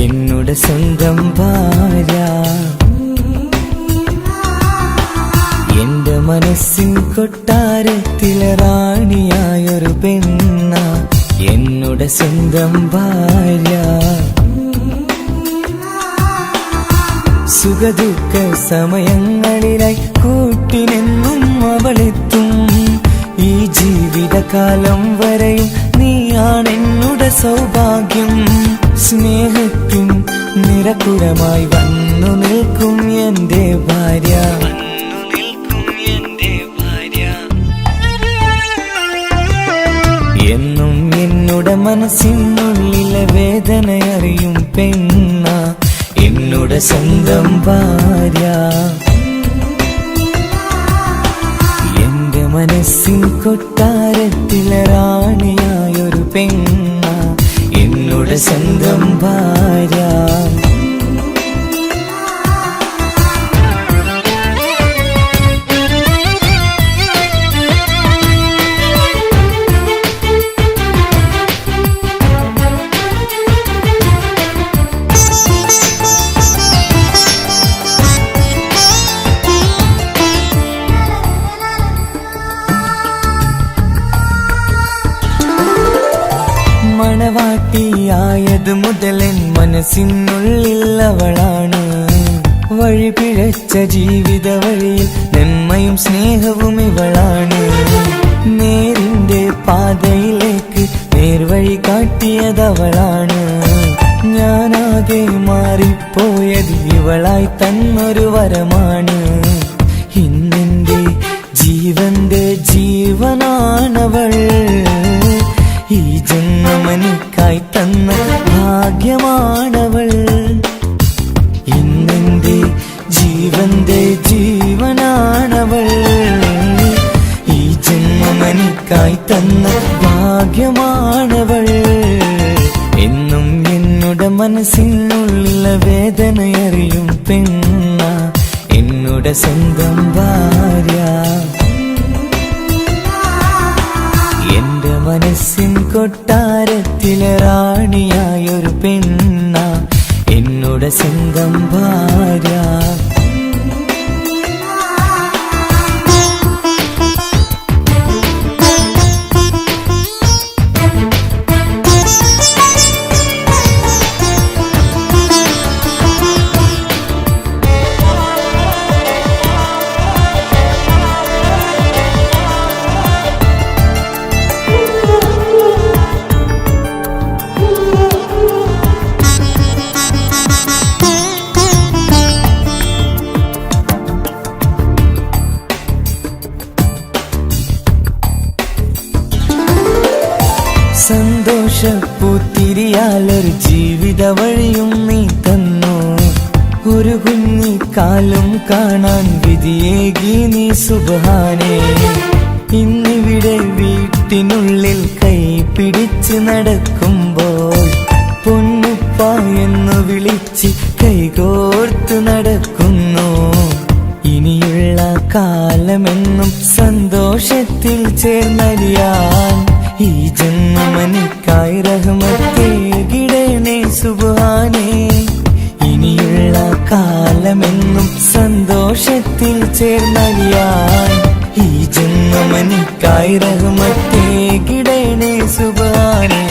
എന്നുടെ സ്വന്തം ഭാര്യ. എന്റെ മനസ്സിൻ കൊട്ടാരത്തിലെ റാണിയായൊരു പെണ്ണ, എന്നുടെ സ്വന്തം ഭാര്യ. സുഖദുഃഖ സമയങ്ങളിലായി കൂട്ടിനെന്നും അവളെത്തും. ഈ ജീവിതകാലം വരെയും നീയാണെന്നുടെ സൗഭാഗ്യം. സ്നേഹത്തിൻ നിറകുടമായി വന്നു നിൽക്കും എന്റെ ഭാര്യ. എന്നും എന്നുടെ മനസ്സിനുള്ളിലെ വേദനയറിയും പെണ്ണ, എന്നുടെ സ്വന്തം ഭാര്യ. മനസ്സിൻ കൊട്ടാരത്തിലെ റാണിയായൊരു പെണ്ണ, എന്നുടെ സ്വന്തം ഭാര്യ. മണവാട്ടിയായത് മുതലൻ മനസ്സിനുള്ളിൽ അവളാണ്. വഴി പിഴച്ച ജീവിത വഴിയിൽ നന്മയും സ്നേഹവും ഇവളാണ്. നേരിന്റെ പാതയിലേക്ക് നേർവഴി കാട്ടിയതവളാണ്. ഞാനാകെ മാറിപ്പോയത് ഇവളായി തന്നൊരു വരമാണ്. ഇന്നെന്റെ ജീവന്റെ ജീവനാണവൾ. ഈ ജന്മമെനിക്കായി തന്ന ഭാഗ്യമാണവൾ. ഇന്നെന്റെ ജീവന്റെ ജീവനാണവൾ. ഈ ജന്മമെനിക്കായി തന്ന ഭാഗ്യമാണവൾ. എന്നും എന്നുടെ മനസ്സിനുള്ളിലെ വേദനയറിയും പെണ്ണ എന്നുടെ സ്വന്തം ഭാര്യ. എന്റെ മനസ്സിൻ കൊട്ടാരത്തിലെ റാണിയായൊരു പെണ്ണ എന്നുടെ സ്വന്തം ഭാര്യ. സന്തോഷപ്പൂത്തിരിയാലൊരു ജീവിത വഴിയും നീ തന്നു. ഒരു കുഞ്ഞിക്കാലും കാണാൻ വിധിയേകി നീ സുബ്ഹാനേ. ഇന്നിവിടെ വീട്ടിനുള്ളിൽ കൈ പിടിച്ച് നടക്കുമ്പോൾ പൊന്നുപ്പ എന്നു വിളിച്ച് കൈകോർത്ത് നടക്കുന്നു. ഇനിയുള്ള കാലമെന്നും സന്തോഷത്തിൽ ചേർന്നലിയാൻ ഈ ജന്മമെനിക്കായി റഹ്മത്തേകിടണേ സുബ്ഹാനേ. ഇനിയുള്ള കാലമെന്നും സന്തോഷത്തിൽ ചേർന്നലിയാൻ ഈ ജന്മമെനിക്കായി റഹ്മത്തേകിടണേ സുബ്ഹാനേ.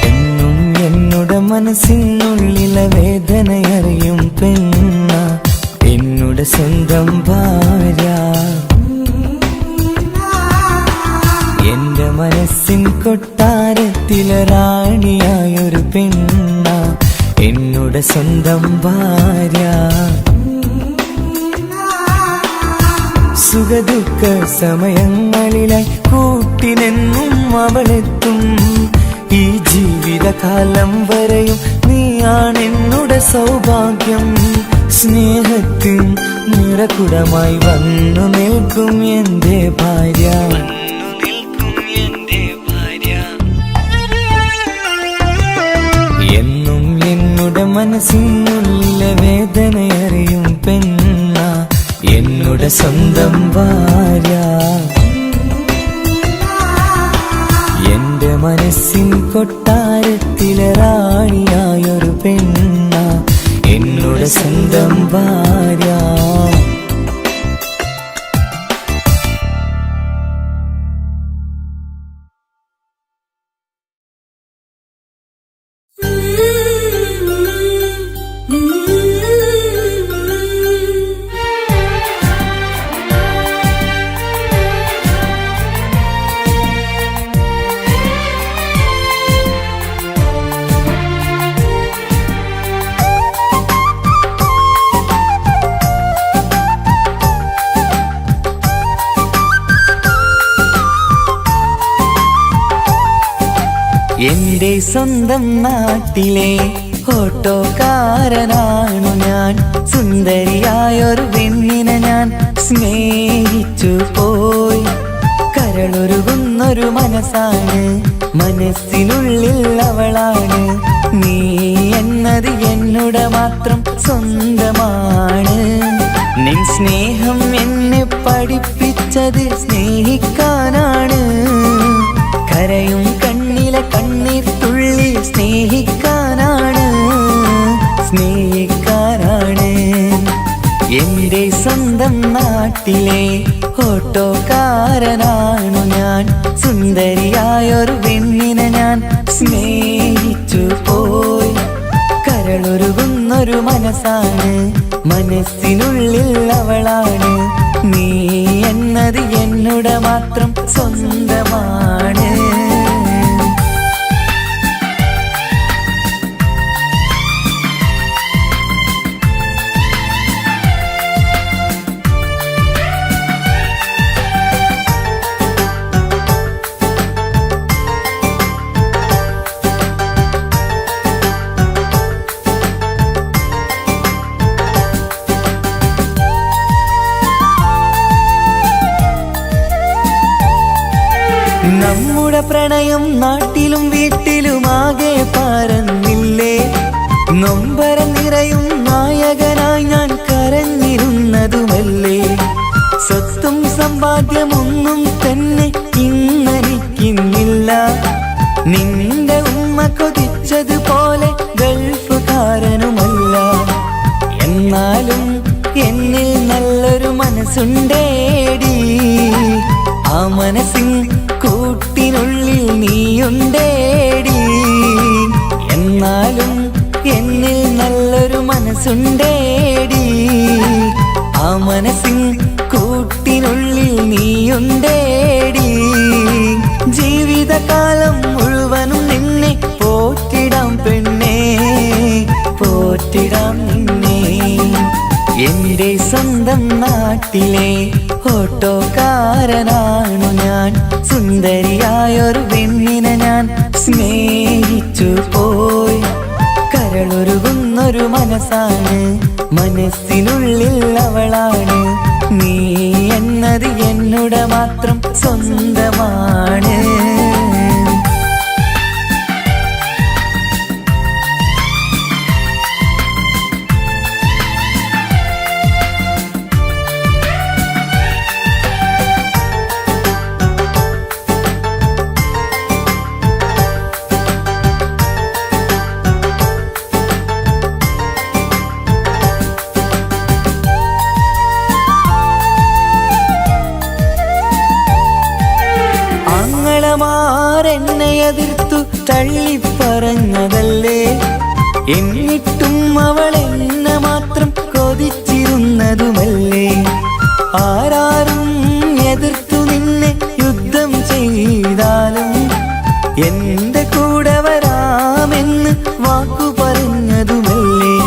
എന്നും എന്നുടെ മനസ്സിനുള്ളിലെ വേദനയറിയും പെണ്ണ എന്നുടെ സ്വന്തം ഭാര്യ. എന്റെ മനസ്സിൻ കൊട്ടാരത്തിലെ റാണിയായൊരു പെണ്ണ എന്നുടെ സ്വന്തം ഭാര്യ. സുഖദുഃഖ സമയങ്ങളിലായി കൂട്ടിനെന്നും അവളെത്തും. ഈ ജീവിതകാലം വരെയും നീയാണെന്നുടെ സൗഭാഗ്യം. സ്നേഹത്തിൻ നിറകുടമായി വന്നു നിൽക്കും എന്റെ ഭാര്യ. എന്നും എന്നുടെ മനസ്സിനുള്ളിലെ വേദനയറിയും പെണ്ണ എന്നുടെ സ്വന്തം ഭാര്യ. എന്റെ മനസ്സിൻ കൊട്ടാരത്തിലെ റാണിയായൊരു പെണ്ണ എന്നുടെ സ്വന്തം ഭാര്യ. എന്റെ സ്വന്തം നാട്ടിലെ ഓട്ടോക്കാരനാണു ഞാൻ. സുന്ദരിയായൊരു പെണ്ണിനെ ഞാൻ സ്നേഹിച്ചു പോയി. കരളൊരുകുന്നൊരു മനസ്സാണ്, മനസ്സിനുള്ളിൽ അവളാണ്. നീ എന്നത് എന്നുടെ മാത്രം സ്വന്തമാണ്. നിൻ സ്നേഹം എന്നെ പഠിപ്പിച്ചത് സ്നേഹിക്കാനാണ്. കരയും കണ്ണിലെ കണ്ണീർ തുള്ളി സ്നേഹിക്കാനാണ്, സ്നേഹിക്കാനാണ്. എന്റെ സ്വന്തം നാട്ടിലെ ഓട്ടോക്കാരനാണു ഞാൻ. സുന്ദരിയായൊരു പെണ്ണിനെ ഞാൻ സ്നേഹിച്ചു മനസ്സാണ്, മനസ്സിനുള്ളിൽ അവളാണ്. നീ എന്നത് എന്നുടെ മാത്രം സ്വന്തമാണ്. നമ്മുടെ പ്രണയം നാട്ടിലും വീട്ടിലുമാകെ പരന്നില്ലേ. നൊമ്പരം നിറയും നായകനായി ഞാൻ കരഞ്ഞിരുന്നതുമല്ലേ. സ്വത്തും സമ്പാദ്യമൊന്നും തന്നെ ഇന്നെനിക്കിന്നില്ല. നിന്റെ ഉമ്മ കൊതിച്ചതുപോലെ ഗൾഫുകാരനുമല്ല. എന്നാലും എന്നിൽ നല്ലൊരു മനസ്സുണ്ടേടി. ആ മനസ്സിൻ കൂട്ടിനുള്ളിൽ നീയുണ്ടേടി. എന്നാലും എന്നിൽ നല്ലൊരു മനസ്സുണ്ടേടി. ആ മനസ്സിൻ കൂട്ടിനുള്ളിൽ നീയുണ്ടേടി. ജീവിതകാലം മുഴുവനും നിന്നെ പോറ്റിടാം പെണ്ണേ, പോറ്റിടാം നിന്നെ. എന്റെ സ്വന്തം നാട്ടിലെ ഓട്ടോക്കാരനാണു ഞാൻ. സുന്ദരിയായൊരു പെണ്ണിനെ ഞാൻ സ്നേഹിച്ചു പോയി. കരളൊരുകുന്നൊരു മനസ്സാണ്, മനസ്സിനുള്ളിൽ അവളാണ്. നീ എന്നത് എന്നുടെ മാത്രം സ്വന്തമാണ്. എന്നെ എതിർത്തു തള്ളിപ്പറഞ്ഞതല്ലേ. എന്നിട്ടും അവൾ എന്നെ മാത്രം കൊതിച്ചിരുന്നതുമല്ലേ. ആരാരും എതിർത്തു നിന്നെ യുദ്ധം ചെയ്താലും എന്റെ കൂടെ വരാമെന്ന് വാക്കു പറഞ്ഞതുമല്ലേ.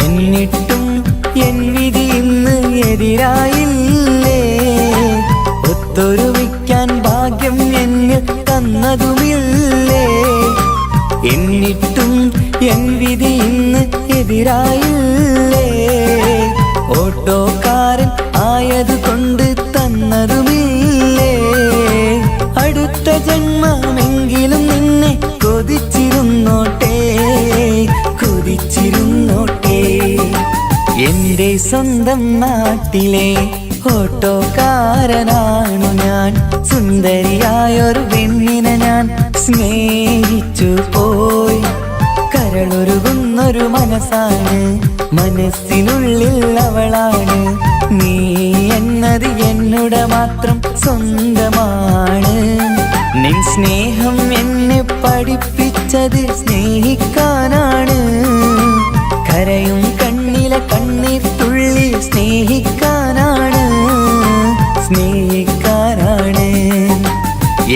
എന്നിട്ടും എൻ വിധി ഇന്ന് എതിരായില്ലേ. ഒത്തൊരുമിക്കാൻ ഭാഗ്യം എന്നിൽ തന്നതുമില്ലേ. എന്നിട്ടും എൻ വിധി ഇന്ന് എതിരായില്ലേ. ഓട്ടോക്കാരൻ ആയതുകൊണ്ട് തന്നതുമില്ലേ. അടുത്ത ജന്മമെങ്കിലും നിന്നെ കൊതിച്ചിരുന്നോട്ടെ, കൊതിച്ചിരുന്നോട്ടെ. എന്റെ സ്വന്തം നാട്ടിലെ ഓട്ടോക്കാരനാണു ഞാൻ. സുന്ദരിയായൊരു പെണ്ണിനെ ഞാൻ സ്നേഹിച്ചു പോയി. കരളൊരുകുന്നൊരു മനസ്സാണ്, മനസ്സിനുള്ളിൽ അവളാണ്. നീ എന്നത് എന്നുടെ മാത്രം സ്വന്തമാണ്. നിൻ സ്നേഹം എന്നെ പഠിപ്പിച്ചത് സ്നേഹിക്കാനാണ്. കരയും കണ്ണിലെ കണ്ണീർ തുള്ളി സ്നേഹിക്കാനാണ്, സ്നേഹിക്കാനാണ്.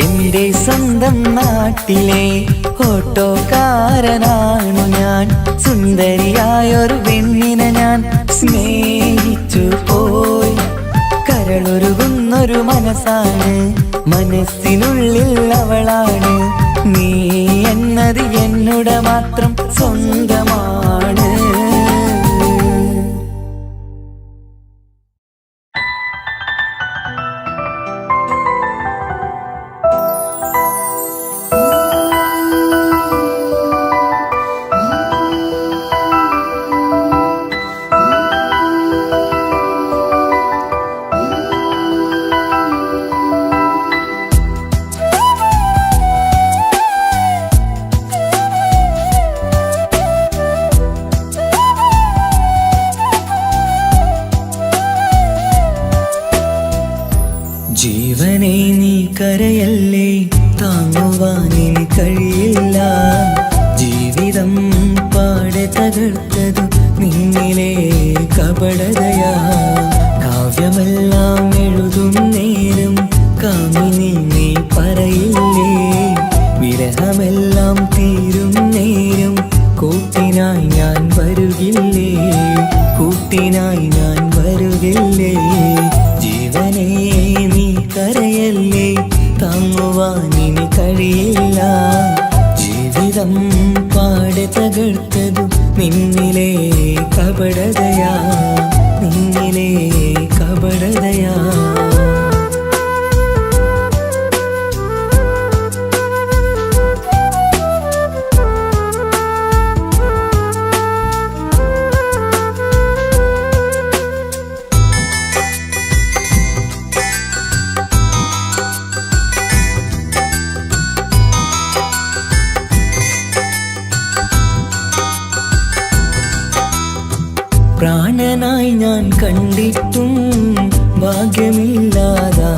എന്റെ സ്വന്തം നാട്ടിലെ ഓട്ടോക്കാരനാണു ഞാൻ. സുന്ദരിയായൊരു പെണ്ണിനെ ഞാൻ സ്നേഹിച്ചു പോയി. കരളൊരുകുന്നൊരു മനസ്സാണ്, മനസ്സിനുള്ളിൽ അവളാണ്. നീ എന്നത് എന്നുടെ മാത്രം സ്വന്തമാണ്. ജീവനെ നീ കരയല്ലേ, താങ്ങുവാനിനി കഴിയില്ല. ജീവിതം പാടെ തകർത്തതു നിന്നെ നിന്നിലെ കപടതയാ കാവ്യമെല്ലാം എഴുതും നേരം കാമിനി നീ പറയില്ലേ വിരഹമെല്ലാം തീരും നേരം കൂട്ടിനായി ഞാൻ വരുകില്ലേ കൂട്ടിനായി ഞാൻ വരുകില്ലേ ജീവനേ നീ കരയല്ലേ താങ്ങുവാനിനി കഴിയില്ല ജീവിതം പാടെ തകർത്തതു നിന്നിലെ കപടതയാ നിന്നിലെ കപടതയാ പ്രാണനായി ഞാൻ കണ്ടിട്ടും ഭാഗ്യമില്ലാതായില്ലേ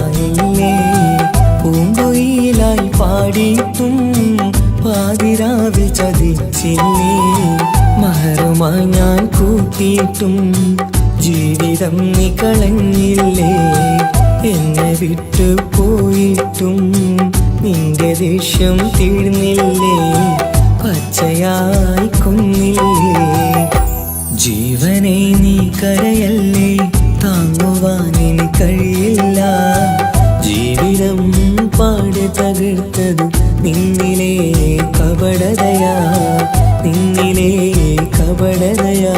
പൂങ്കുയിലായി പാടിയിട്ടും പാതിരാവിൽ ചതിച്ചില്ലേ മഹറുമായി ഞാൻ കൂട്ടിയിട്ടും ജീവിതം നീ കളഞ്ഞില്ലേ എന്നെ വിട്ടു പോയിട്ടും നിന്റെ ദേഷ്യം തീർന്നില്ലേ പച്ചയായി കൊന്നില്ലേ ജീവനെ നീ കരയല്ലേ താങ്ങുവാനിനി കഴിയില്ല ജീവിതം പാടെ തകർത്തതു നിന്നിലെ കപടതയാ നിന്നിലെ കപടതയാ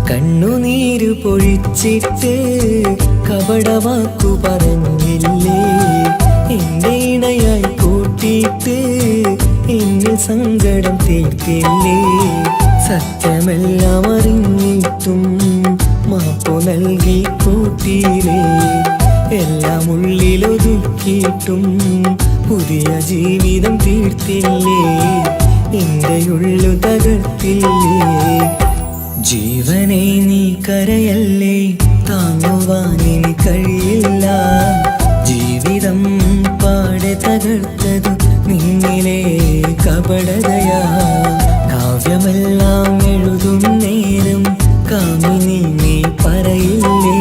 കണ്ണുനീര് പൊഴിച്ചിട്ട് കപടവാക്കു പറഞ്ഞില്ലേ എന്റെ ഇണയായി കൂട്ടിയിട്ട് എന്നിൽ സങ്കടം തീർത്തില്ലേ സത്യമെല്ലാം അറിഞ്ഞിട്ടും മാപ്പു നൽകി കൂട്ടിയില്ലേ എല്ലാം ഉള്ളിലൊതുക്കിയിട്ടും പുതിയ ജീവിതം തീർത്തില്ലേ എന്റെ ഉള്ളു തകർത്തില്ലേ ജീവനെ നീ കരയല്ലേ താങ്ങുവാനിനി കഴിയില്ല ജീവിതം പാടെ തകർത്തതു നിന്നിലെ കപടതയാ കാവ്യമെല്ലാം എഴുതും നേരം കാമിനി നീ പറയില്ലേ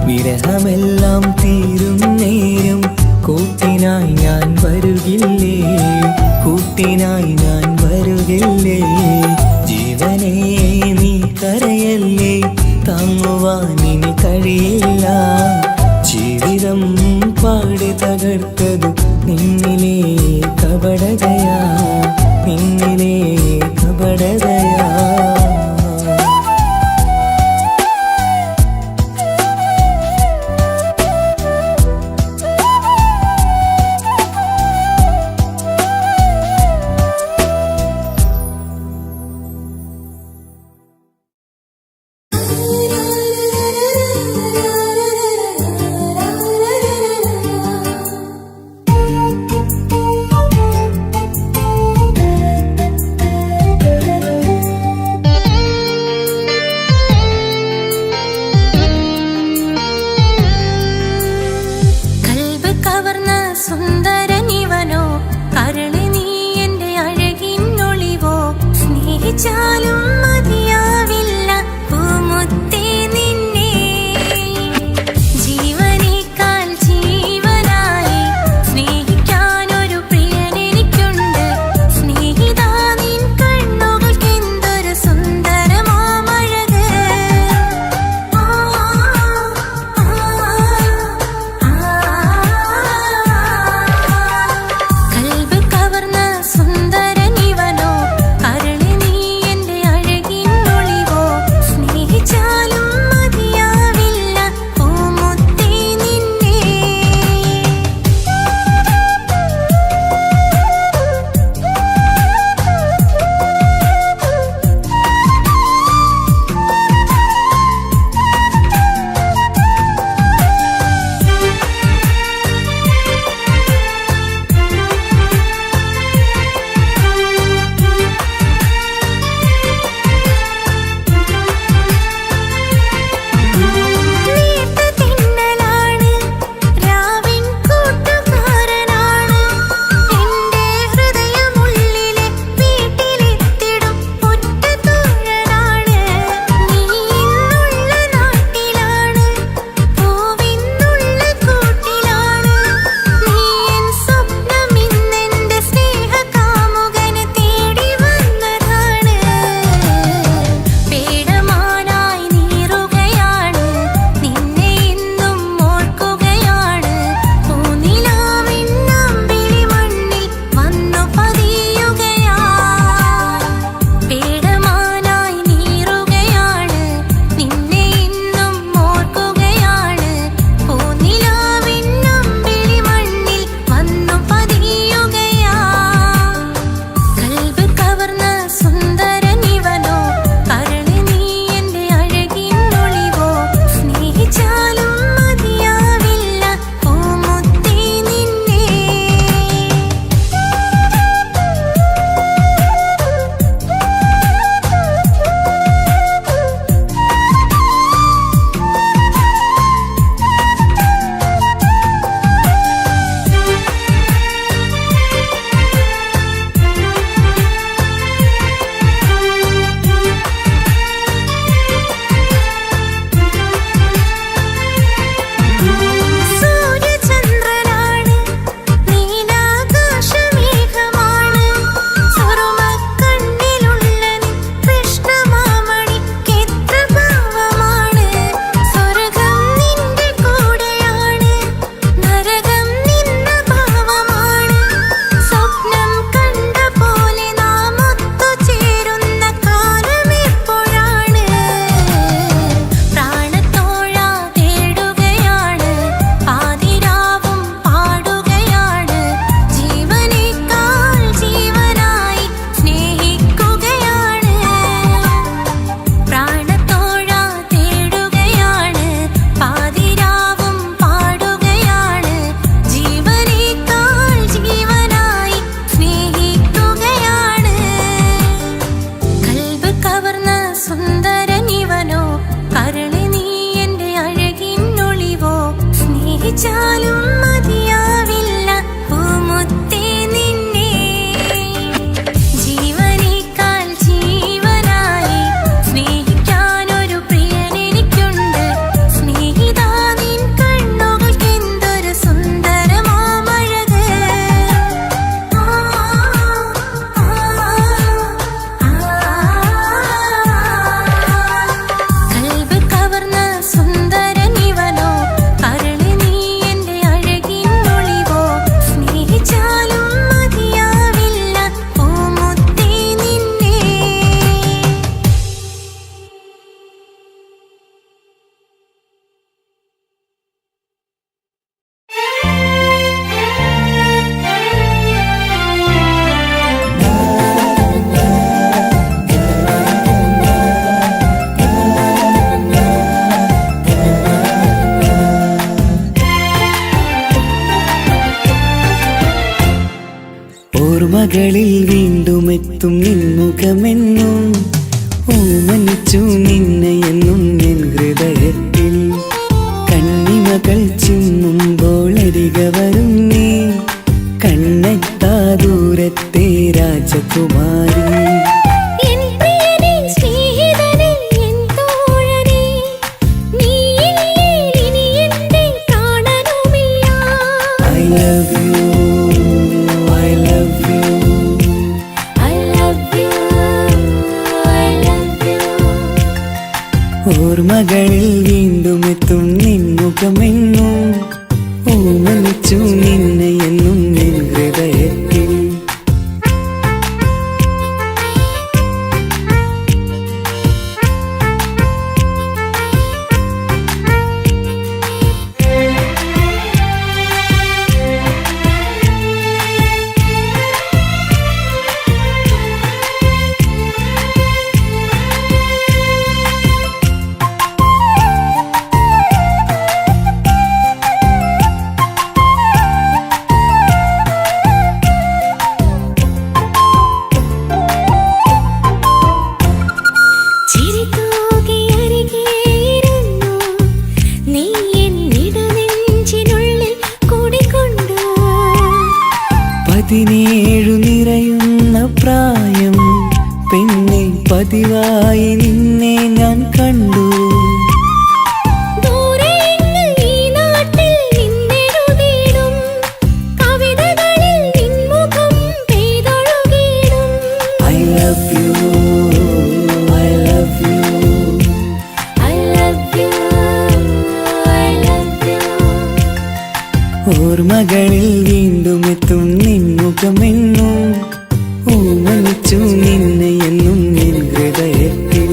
വിരഹമെല്ലാം തീരും നേരം കൂട്ടിനായി ഞാൻ വരുകില്ലേ കൂട്ടിനായി ഞാൻ വരുകില്ലേ ജീവനേ നീ കരയല്ലേ താങ്ങുവാനിനി കഴിയില്ല ജീവിതം പാടെ തകർത്തതു നിന്നിലെ കപടതയാ നിന്നിലെ കപടതയാ ഓർമ്മകളിൽ വീണ്ടും എത്തും നിൻമുഖമെന്നും ഓമനിച്ചു നിന്നെ എന്നും എൻ ഹൃദയത്തിൽ കണ്ണിമകൾ ചിമ്മുമ്പോൾ അരിക വരും നീ കണ്ണെത്താ ദൂരത്തെ രാജകുമാരി ഓർമ്മകളിൽ വീണ്ടും എത്തും നിൻമുഖമെന്നും ഓമനിച്ചു നിന്നെ എന്നും എൻ ഹൃദയത്തിൽ പതിനേഴു നിറയുന്ന പ്രായം പെണ്ണെ പതിവായി നിന്നെ ഞാൻ കണ്ടു I love you, I love you, I love you, I love you. ഓർമ്മകളിൽ വീണ്ടും എത്തും നിൻമുഖമെന്നും ഓമനിച്ചു നിന്നെ എന്നും എൻ ഹൃദയത്തിൽ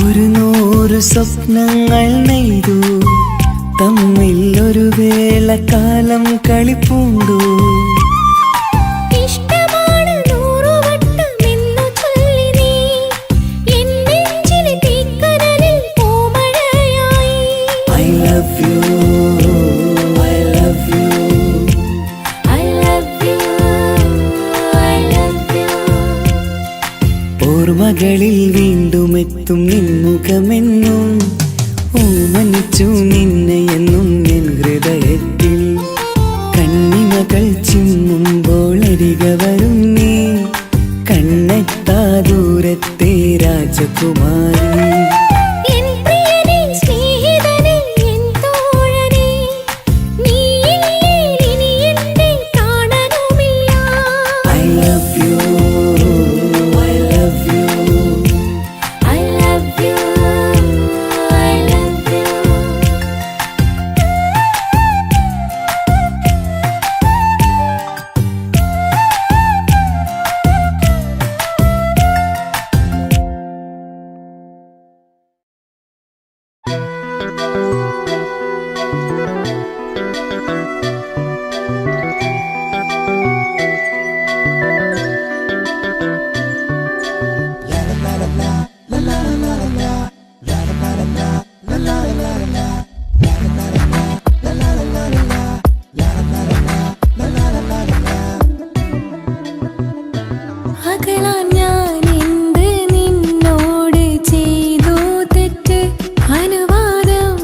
ഒരു നൂറ് സ്വപ്നങ്ങൾ നെയ്തു തമ്മിൽ ഒരു വേള കാലം കളിപ്പൂണ്ടു I love you, I love you, I love you, I love you. ഓർമ്മകളിൽ വീണ്ടും എത്തും നിൻമുഖമെന്നും ഓമനിച്ചു നിന്നെ എന്നും എൻ ഹൃദയത്തിൽ കണ്ണിമകൾ ചിമ്മുമ്പോൾ അരിക വരും നീ കണ്ണെത്താ ദൂരത്തെ രാജകുമാരി അനുവാദം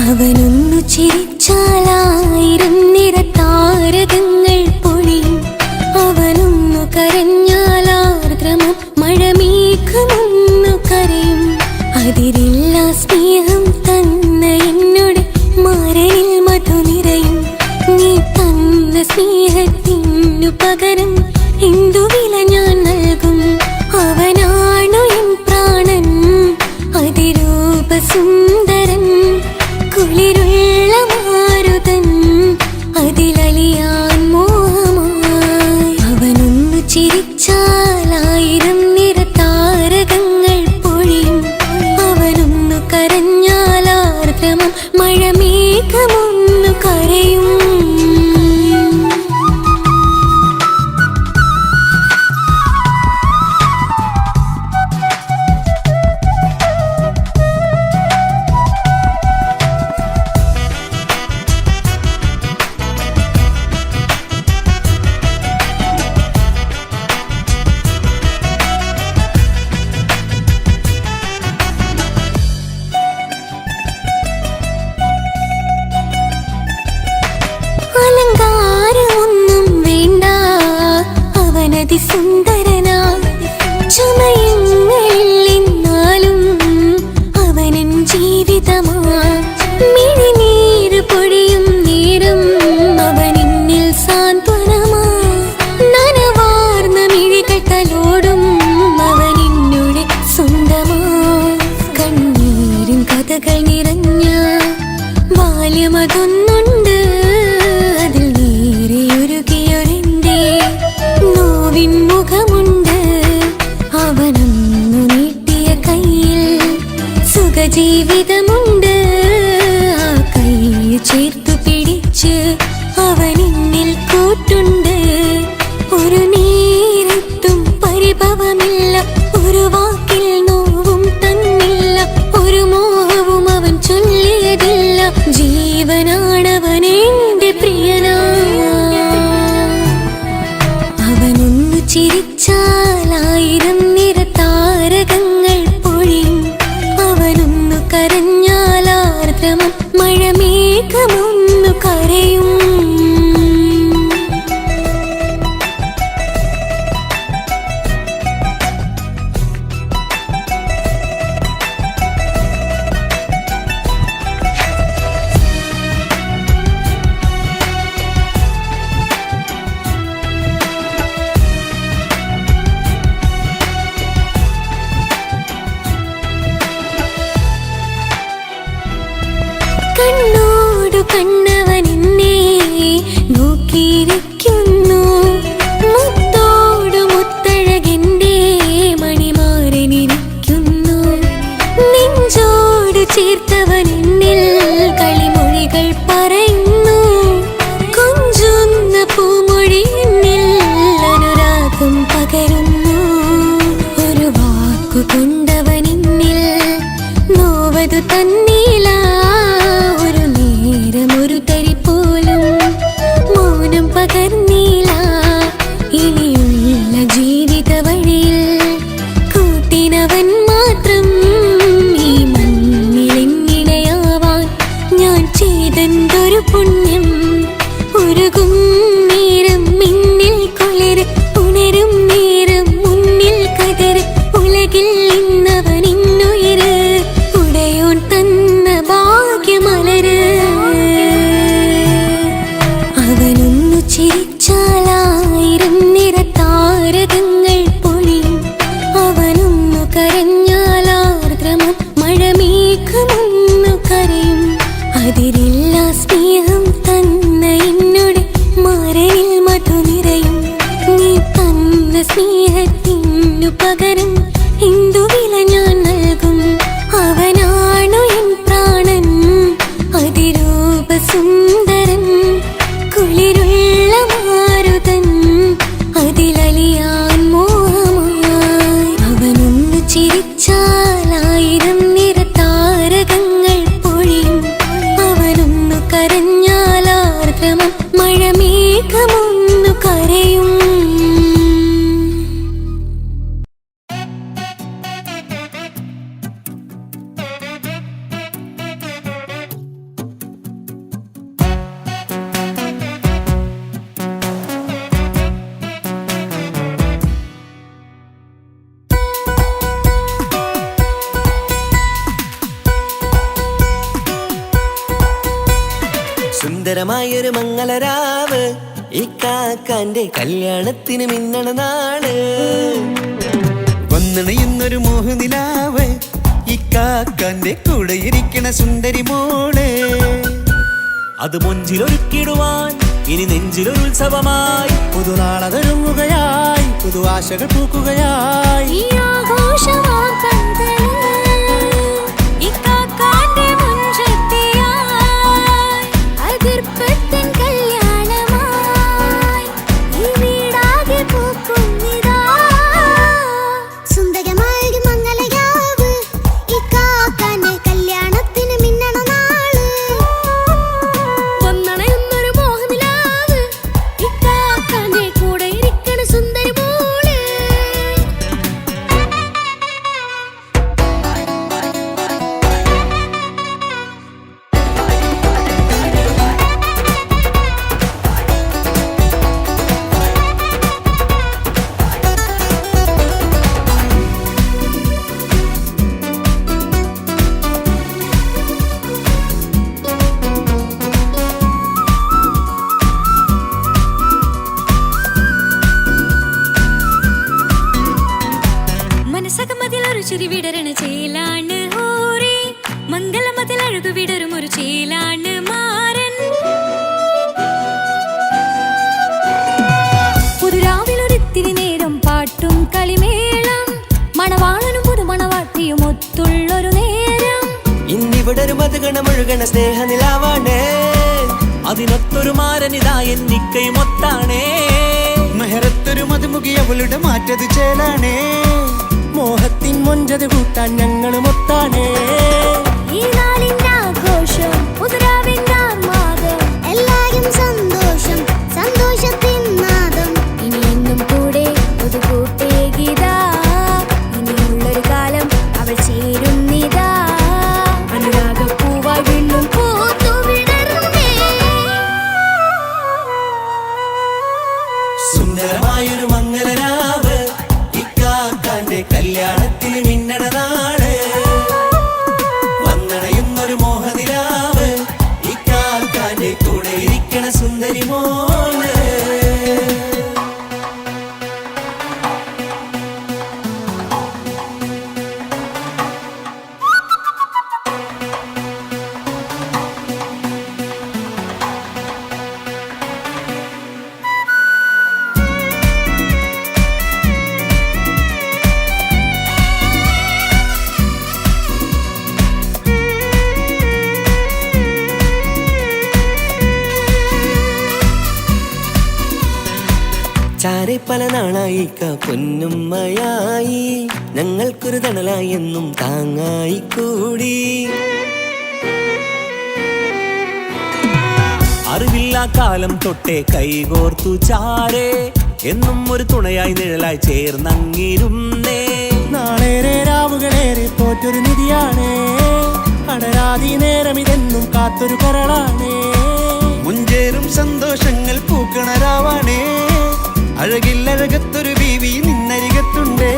അവനൊന്നു ചിരിച്ചാലായിരം നിറതാരകങ്ങൾ പൊഴിയും. അവനൊന്നു കരഞ്ഞാലാർദ്രമം മഴമേഘമൊന്നു കരയും. അതിരില്ല സ്നേഹം തന്ന എന്നോട് മാരനിൽ മധു നിറയും. നീ തന്ന സ്നേഹത്തിനു പകരം എന്തു വില ഞാൻ നൽകും? അവനാണു എൻ പ്രാണൻ, അതിരൂപ സുന്ദരൻ, കുളിരുള്ള മാരുതൻ, അതിലലിയാൻ മോഹമായി. അവനൊന്നു ചിരിച്ചാലായിരം നിറതാരകങ്ങൾ പൊഴിയും. അവനൊന്നു കരഞ്ഞാലാർദ്രമം മഴമേഘമൊന്നു കരയും. അലങ്കാരമൊന്നും വേണ്ട, അവനതി സുന്ദരനാ. ചമയങ്ങളിൽ എന്നാലും അവനൻ ജീവിതമാ. മിഴിനീര് പൊഴിയും നേരം അവനിന്നിൽ സാന്ത്വനമാ. നനവാർന്ന മിഴികൾ തലോടും അവനിന്നോട് സ്വന്തമാ. കണ്ണീരിൻ കഥകൾ നിറഞ്ഞ ബാല്യമതൊന്നുണ്ട്, അതിൽ നീരെയൊരുകിയൊരെന്റെ നോവിൻ മുഖമുണ്ട്. അവനൊന്നു നീട്ടിയ കയ്യിൽ സുഖജീവിതമുണ്ട്. ആ കയ്യിൽ ചേർത്തു പിടിച്ച് അവനിന്നിൽ കൂട്ടുണ്ട്. ഒരു നേരത്തും പരിഭവമില്ല, ഒരു വാക്കിൽ നോവും തന്നില്ല, ഒരു മോഹവും അവൻ ചൊല്ലിയതില്ല. ജീവനാണവനെന്റെ പ്രിയനാ. അവനൊന്നു ചിരിച്ചാലായിരം നിറതാരകങ്ങൾ പൊഴിയും. അവനൊന്നു കരഞ്ഞാലാർദ്രമം മഴമേഘമൊന്നു കരയും. കണ്ണോടു കണ്ണവനെന്നെ നോക്കിയിരിക്കുന്നു. മുത്തോടു മുത്തഴകെന്റെ മണിമാരനിരിക്കുന്നു. നെഞ്ചോട് ചേർത്തവനെന്നിൽ കളിമൊഴികൾ പറയുന്നു. കൊഞ്ചുന്ന പൂമൊഴി എന്നിൽ അനുരാഗം പകരുന്നു. ഒരു വാക്കു കൊണ്ടവനെന്നിൽ നോവതു തന്നില്ല. ഒരു നേരമൊരു തരി പോലും മൗനം പകർന്നില്ല. ഇനിയുള്ള ജീവിത വഴിയിൽ കൂട്ടിനവൻ മാത്രം. ഈ മണ്ണിലെങ്ങിണയാവാൻ ഞാൻ ചെയ്തെന്തൊരു പുണ്യം. ഉരുകും നേരം മിന്നിൽ കുളിര്, ഉണരും നേരം മുന്നിൽ കതിര്. ഉലകിൽ ഇന്നവൻ ഇന്നുയിര്, ഉടയോൻ തന്ന ഭാഗ്യമലര്. അവനൊന്നു ചിരിച്ചാലായിരം നിറതാരകങ്ങൾ പൊഴിയും. അവനൊന്നു കരഞ്ഞാലാർദ്രമം മഴമേഘമൊന്നു കരയും. അതിരില്ല സ്നേഹം തന്ന എന്നോട് മാരനിൽ മധു നിറയും. നീ തന്ന സ്നേഹത്തിനു പകരം എന്തു വില ഞാൻ നൽകും? അവനാണു എൻ പ്രാണൻ, അതിരൂപ സുന്ദരൻ, കുളിരുള്ള മാരുതൻ, അതിലലിയാൻ മോഹമായി. അവനൊന്നു ചിരിച്ചാലായിരം നിറതാരകങ്ങൾ പൊഴിയും. അവനൊന്നു സുന്ദരമായൊരു മംഗളരാവ് ഇക്കാക്കാന്റെ കല്യാണത്തിന് മിന്നണ നാള് വന്നണയുന്നൊരു മോഹനിലാവ് ഇക്കാക്കാന്റെ കൂടെ ഇരിക്കണ സുന്ദരി മോള് അത് മൊഞ്ചിലൊരുക്കിടുവാൻ ഇനി നെഞ്ചിലൊരു ഉത്സവമായി പുതുനാളതൊരുങ്ങുകയായി പുതുആശകൾ പൂക്കുകയായി ഈ ആഘോഷമാം പന്തലിൽ ഇക്കാക്കാന്റെ മുൻചെത്തിയായി അതിർപ്പത്തിൻ കല്യാണമായി ഈ വീടാകെ പൂക്കുന്നിതാ. സുന്ദരമായൊരു മംഗളരാവ് ഇക്കാക്കാന്റെ കല്യാണത്തിന് മിന്നണ നാള് വന്നണയുന്നൊരു മോഹനിലാവ് ഇക്കാക്കാന്റെ കൂടെ ഇരിക്കണ സുന്ദരി മോള്. മനസ്സകമതിലൊരു ചിരി വിടരണ ചേലാണ് ഹോറി മംഗളമതിൽ അഴകു വിടരും ഒരു ചേലാണ് മാരൻ. പുതുരാവിലൊരിത്തിരി നേരം പാട്ടും കളിമേളം മണവാളനും പുതുമണവാട്ടിയും ഒത്തുള്ളൊരു നേരം. ഇന്നിവിടെ ഒരു മധുഗണമൊഴുകണ സ്നേഹനിലാവാണ് അതിനൊത്തൊരു മാരനിതാ എന്നിക്കൈമൊത്താണേ മെഹറത്തൊരു മധുമുഖി അവളുടെ മാറ്റത് ചേലാണേ മോഹത്തിൻ മൊഞ്ചത് കൂട്ടാൻ ഞങ്ങളും ഒത്താണേ ഈ നാളിന്റെ ആഘോഷം പുതുരാവിന്റെ ആർമാദം എല്ലാരും സന്തോഷം സന്തോഷത്തിൻ നാദം. ഇനി എന്നും കൂടെ പുതുകൂട്ടേ ഗീതാ ഇനിയുള്ളൊരു കാലം അവൾ ചേരുന്നിതാ. അനുരാഗപ്പൂവായി വീണ്ടും പൂത്തുവിടരുന്നേ. സുന്ദരമായൊരു മംഗളരാവ് ഇക്കാക്കാന്റെ കല്യാണത്തിന് മിന്നണ നാള് വന്നണയുന്നൊരു മോഹനിലാവ് ഇക്കാക്കാന്റെ കൂടെ ഇരിക്കണ സുന്ദരി മോള് ചാരെ പല നാളായി പൊന്നുമ്മയായി ഞങ്ങൾക്കൊരു തണലായി എന്നും താങ്ങായി കൂടി അറിവില്ല കാലം തൊട്ടേ കൈകോർത്തു ചാരേ എന്നും ഒരു തുണയായി നിഴലായി ചേർന്നങ്ങിരുന്നേ നാളേറെ രാവുകളേറെ തോറ്റൊരു നിധിയാണേ അടരാതി നേരം ഇതെന്നും കാത്തൊരു കരളാണേ മുഞ്ചേറും സന്തോഷങ്ങൾ പൂക്കണരാവാണേ അഴകില്ലഴകത്തൊരു ബീവി നിന്നരികത്തുണ്ടേ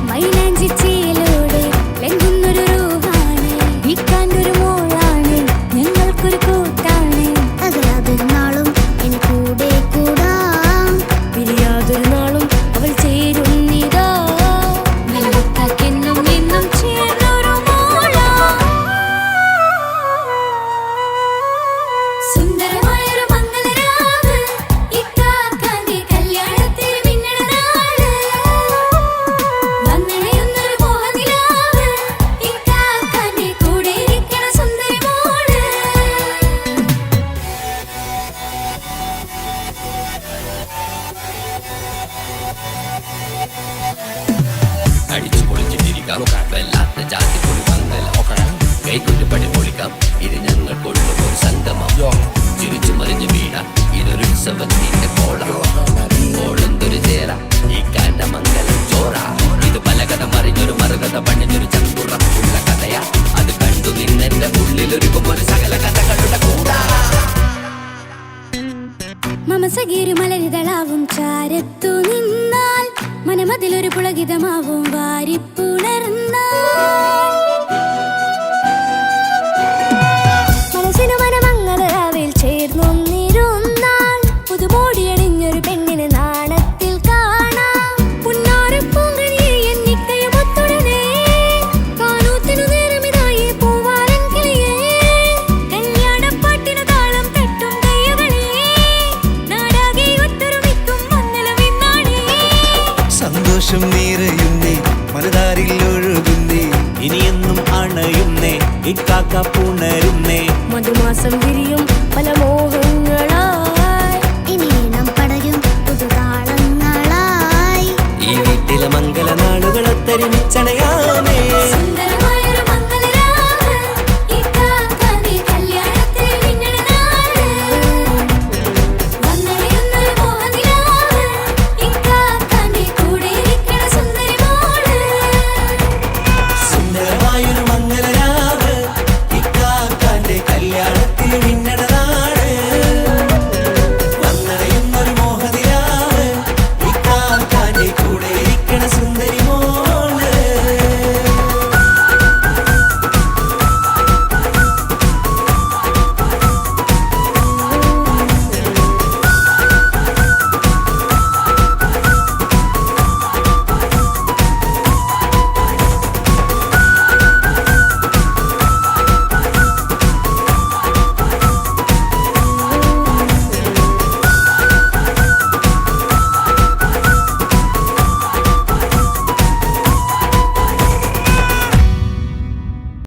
മൈലാഞ്ചി ചേലോടെ ലംഘുന്നൊരു റൂഹാണ് ഇക്കാന്റൊരു മോളാണ് ഞങ്ങൾക്കൊരു കൂട്ടാണ്. അകലാതൊരു നാളും ഇനി കൂടെ കൂടാം പിരിയാതൊരു നാളും അവൾ ചേരുന്നിതാ. നിലവക്കാക്കെന്നും എന്നും ചേർന്നൊരു മോളാ. സുന്ദരമായൊരു മംഗളരാവ് ഇക്കാക്കാന്റെ കല്യാണത്തിന് മിന്നണ നാള് വന്നണയുന്നൊരു മോഹനിലാവ് ഇക്കാക്കാന്റെ കൂടെ ഇരിക്കണ സുന്ദരി മോള്. അടിച്ചു പൊളിച്ചിട്ടിരിക്കാം വല്ലാത്ത ജാതി പൊളി മംഗലം കൈകൊണ്ടുപടി പൊളിക്കാം ഇത് ഞങ്ങൾ കൊണ്ടുപോകും സംഗമം ചിരിച്ചു മറിഞ്ഞു വീടാം ഇതൊരു ഉത്സവത്തിന്റെ കോളം കോളന്തൊരു ചേര ഈ കാണ്ട മംഗലം ചോറ ഇത് പലകഥ മറിഞ്ഞൊരു മറുകഥ പണിഞ്ഞൊരു ചങ്കുറപ്പുള്ള കഥയാ അത് കണ്ടു നിന്നെന്റെ ഉള്ളിലൊരുക്കും ഒരു സകല കഥകളുടെ കൂടാ. മമസഗിരു മലരിതളാവും ചാരത്തു നിന്നാൽ മനമതിലൊരു പുളകിതമാവും വാരിപ്പുണർന്നാൽ മനസ്സിനു മനമംഗളരാവിൽ വരുന്നേ മധുമാസം വിരിയും പല